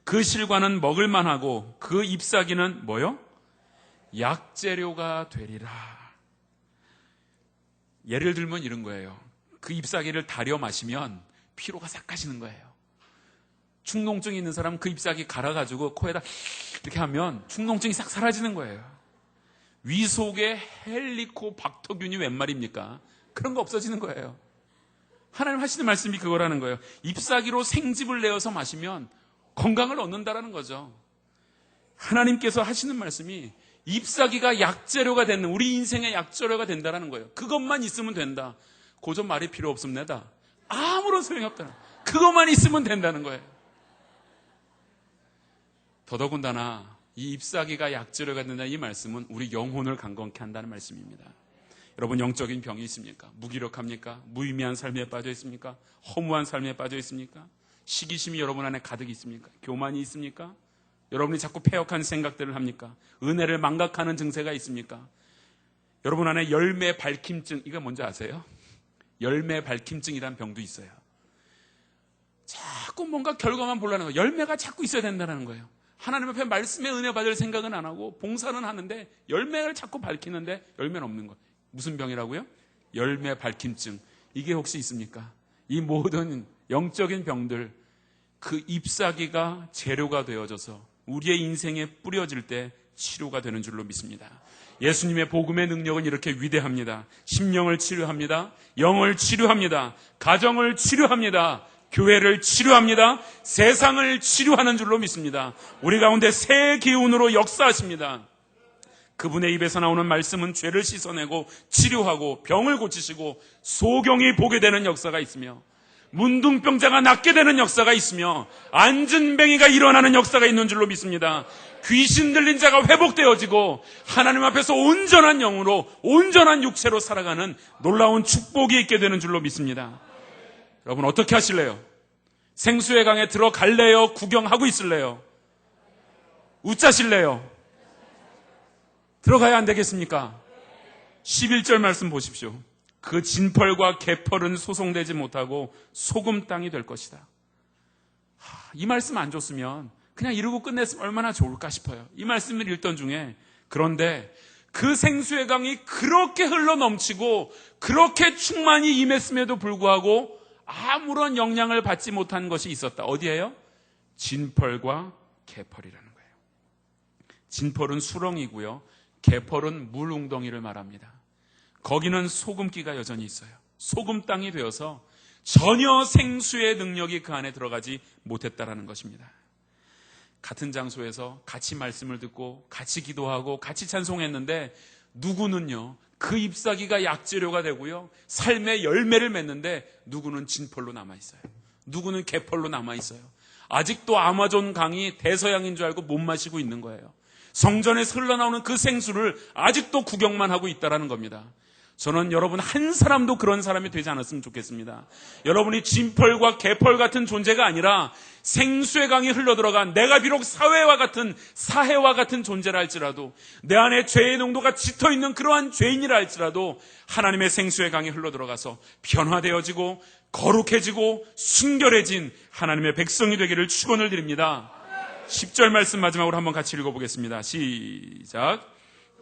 그 실과는 먹을만하고 그 잎사귀는 뭐요? 약재료가 되리라. 예를 들면 이런 거예요. 그 잎사귀를 다려 마시면 피로가 싹 가시는 거예요. 축농증이 있는 사람 그 잎사귀 갈아가지고 코에다 이렇게 하면 축농증이 싹 사라지는 거예요. 위 속에 헬리코박터균이 웬 말입니까? 그런 거 없어지는 거예요. 하나님 하시는 말씀이 그거라는 거예요. 잎사귀로 생즙을 내어서 마시면 건강을 얻는다라는 거죠. 하나님께서 하시는 말씀이 잎사귀가 약재료가 되는, 우리 인생의 약재료가 된다라는 거예요. 그것만 있으면 된다. 고전 말이 필요 없습니다. 아무런 소용이 없다. 그것만 있으면 된다는 거예요. 더더군다나 이 잎사귀가 약재료가 된다, 이 말씀은 우리 영혼을 강건케 한다는 말씀입니다. 여러분, 영적인 병이 있습니까? 무기력합니까? 무의미한 삶에 빠져 있습니까? 허무한 삶에 빠져 있습니까? 시기심이 여러분 안에 가득 있습니까? 교만이 있습니까? 여러분이 자꾸 패역한 생각들을 합니까? 은혜를 망각하는 증세가 있습니까? 여러분 안에 열매 발킴증, 이거 뭔지 아세요? 열매 발킴증이라는 병도 있어요. 자꾸 뭔가 결과만 보려는 거예요. 열매가 자꾸 있어야 된다는 거예요. 하나님 앞에 말씀의 은혜 받을 생각은 안 하고 봉사는 하는데 열매를 자꾸 밝히는데 열매는 없는 거예요. 무슨 병이라고요? 열매 발킴증. 이게 혹시 있습니까? 이 모든 영적인 병들, 그 잎사귀가 재료가 되어져서 우리의 인생에 뿌려질 때 치료가 되는 줄로 믿습니다. 예수님의 복음의 능력은 이렇게 위대합니다. 심령을 치료합니다. 영을 치료합니다. 가정을 치료합니다. 교회를 치료합니다. 세상을 치료하는 줄로 믿습니다. 우리 가운데 새 기운으로 역사하십니다. 그분의 입에서 나오는 말씀은 죄를 씻어내고 치료하고 병을 고치시고 소경이 보게 되는 역사가 있으며 문둥병자가 낫게 되는 역사가 있으며 안진뱅이가 일어나는 역사가 있는 줄로 믿습니다. 귀신 들린 자가 회복되어지고 하나님 앞에서 온전한 영으로 온전한 육체로 살아가는 놀라운 축복이 있게 되는 줄로 믿습니다. 여러분, 어떻게 하실래요? 생수의 강에 들어갈래요? 구경하고 있을래요? 웃자실래요? 들어가야 안 되겠습니까? 11절 말씀 보십시오. 그 진펄과 개펄은 소송되지 못하고 소금 땅이 될 것이다. 이 말씀 안 줬으면 그냥 이러고 끝냈으면 얼마나 좋을까 싶어요. 이 말씀을 읽던 중에, 그런데 그 생수의 강이 그렇게 흘러넘치고 그렇게 충만히 임했음에도 불구하고 아무런 영향을 받지 못한 것이 있었다. 어디예요? 진펄과 개펄이라는 거예요. 진펄은 수렁이고요, 개펄은 물 웅덩이를 말합니다. 거기는 소금기가 여전히 있어요. 소금 땅이 되어서 전혀 생수의 능력이 그 안에 들어가지 못했다라는 것입니다. 같은 장소에서 같이 말씀을 듣고 같이 기도하고 같이 찬송했는데 누구는요 그 잎사귀가 약재료가 되고요, 삶의 열매를 맺는데 누구는 진펄로 남아있어요. 누구는 개펄로 남아있어요. 아직도 아마존 강이 대서양인 줄 알고 못 마시고 있는 거예요. 성전에서 흘러나오는 그 생수를 아직도 구경만 하고 있다는 겁니다. 저는 여러분 한 사람도 그런 사람이 되지 않았으면 좋겠습니다. 여러분이 진펄과 개펄 같은 존재가 아니라 생수의 강이 흘러들어간, 내가 비록 사회와 같은 존재라 할지라도, 내 안에 죄의 농도가 짙어있는 그러한 죄인이라 할지라도 하나님의 생수의 강이 흘러들어가서 변화되어지고 거룩해지고 순결해진 하나님의 백성이 되기를 축원을 드립니다. 10절 말씀 마지막으로 한번 같이 읽어보겠습니다. 시작.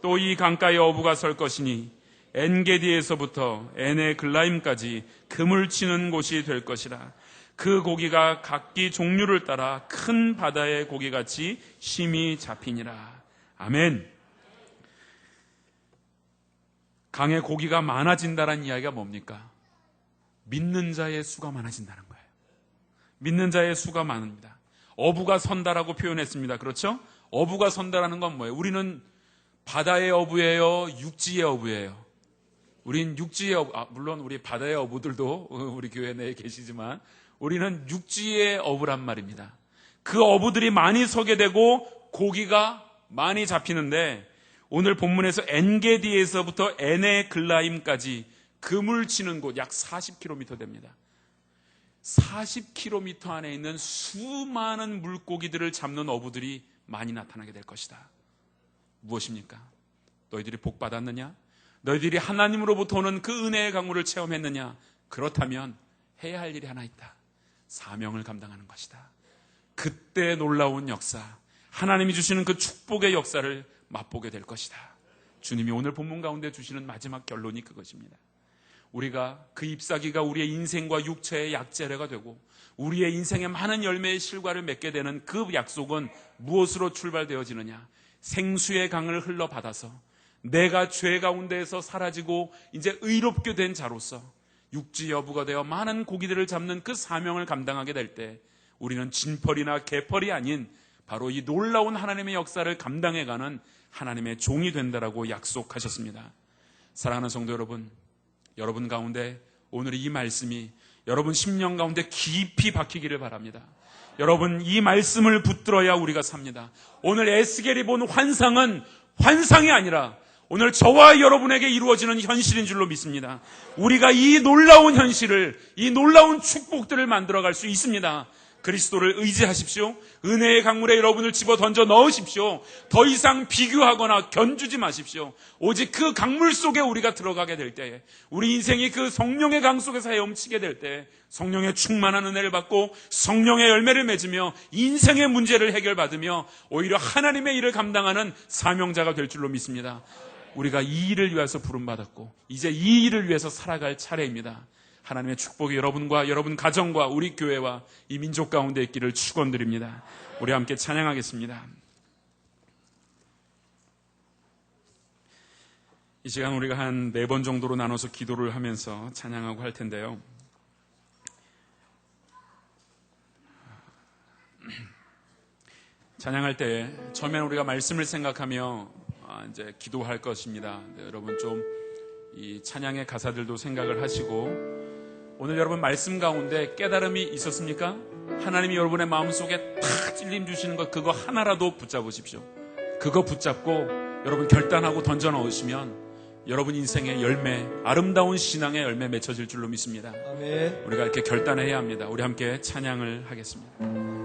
또 이 강가에 어부가 설 것이니 엔게디에서부터 에네글라임까지 그물 치는 곳이 될 것이라. 그 고기가 각기 종류를 따라 큰 바다의 고기같이 심히 잡히니라. 아멘. 강에 고기가 많아진다는 이야기가 뭡니까? 믿는 자의 수가 많아진다는 거예요. 믿는 자의 수가 많습니다. 어부가 선다라고 표현했습니다. 그렇죠? 어부가 선다라는 건 뭐예요? 우리는 바다의 어부예요? 육지의 어부예요? 우린 육지의 어부, 물론 우리 바다의 어부들도 우리 교회 내에 계시지만 우리는 육지의 어부란 말입니다. 그 어부들이 많이 서게 되고 고기가 많이 잡히는데, 오늘 본문에서 엔게디에서부터 에네글라임까지 그물 치는 곳 약 40km 됩니다. 40km 안에 있는 수많은 물고기들을 잡는 어부들이 많이 나타나게 될 것이다. 무엇입니까? 너희들이 복 받았느냐? 너희들이 하나님으로부터 오는 그 은혜의 강물을 체험했느냐? 그렇다면 해야 할 일이 하나 있다. 사명을 감당하는 것이다. 그때 놀라운 역사, 하나님이 주시는 그 축복의 역사를 맛보게 될 것이다. 주님이 오늘 본문 가운데 주시는 마지막 결론이 그것입니다. 우리가 그 잎사귀가 우리의 인생과 육체의 약재래가 되고 우리의 인생의 많은 열매의 실과를 맺게 되는 그 약속은 무엇으로 출발되어지느냐? 생수의 강을 흘러받아서 내가 죄 가운데에서 사라지고 이제 의롭게 된 자로서 육지 여부가 되어 많은 고기들을 잡는 그 사명을 감당하게 될 때 우리는 진펄이나 개펄이 아닌 바로 이 놀라운 하나님의 역사를 감당해가는 하나님의 종이 된다라고 약속하셨습니다. 사랑하는 성도 여러분, 여러분 가운데 오늘 이 말씀이 여러분 심령 가운데 깊이 박히기를 바랍니다. 여러분 이 말씀을 붙들어야 우리가 삽니다. 오늘 에스겔이 본 환상은 환상이 아니라 오늘 저와 여러분에게 이루어지는 현실인 줄로 믿습니다. 우리가 이 놀라운 현실을, 이 놀라운 축복들을 만들어갈 수 있습니다. 그리스도를 의지하십시오. 은혜의 강물에 여러분을 집어 던져 넣으십시오. 더 이상 비교하거나 견주지 마십시오. 오직 그 강물 속에 우리가 들어가게 될 때에, 우리 인생이 그 성령의 강 속에서 헤엄치게 될 때 성령의 충만한 은혜를 받고 성령의 열매를 맺으며 인생의 문제를 해결받으며 오히려 하나님의 일을 감당하는 사명자가 될 줄로 믿습니다. 우리가 이 일을 위해서 부름받았고 이제 이 일을 위해서 살아갈 차례입니다. 하나님의 축복이 여러분과 여러분 가정과 우리 교회와 이 민족 가운데 있기를 축원드립니다. 우리 함께 찬양하겠습니다. 이 시간 우리가 한 4번 정도로 나눠서 기도를 하면서 찬양하고 할 텐데요. 찬양할 때 처음에는 우리가 말씀을 생각하며 이제 기도할 것입니다. 네, 여러분 좀 이 찬양의 가사들도 생각을 하시고, 오늘 여러분 말씀 가운데 깨달음이 있었습니까? 하나님이 여러분의 마음속에 탁 찔림 주시는 것, 그거 하나라도 붙잡으십시오. 그거 붙잡고 여러분 결단하고 던져 넣으시면 여러분 인생의 열매, 아름다운 신앙의 열매 맺혀질 줄로 믿습니다. 아멘. 우리가 이렇게 결단해야 합니다. 우리 함께 찬양을 하겠습니다.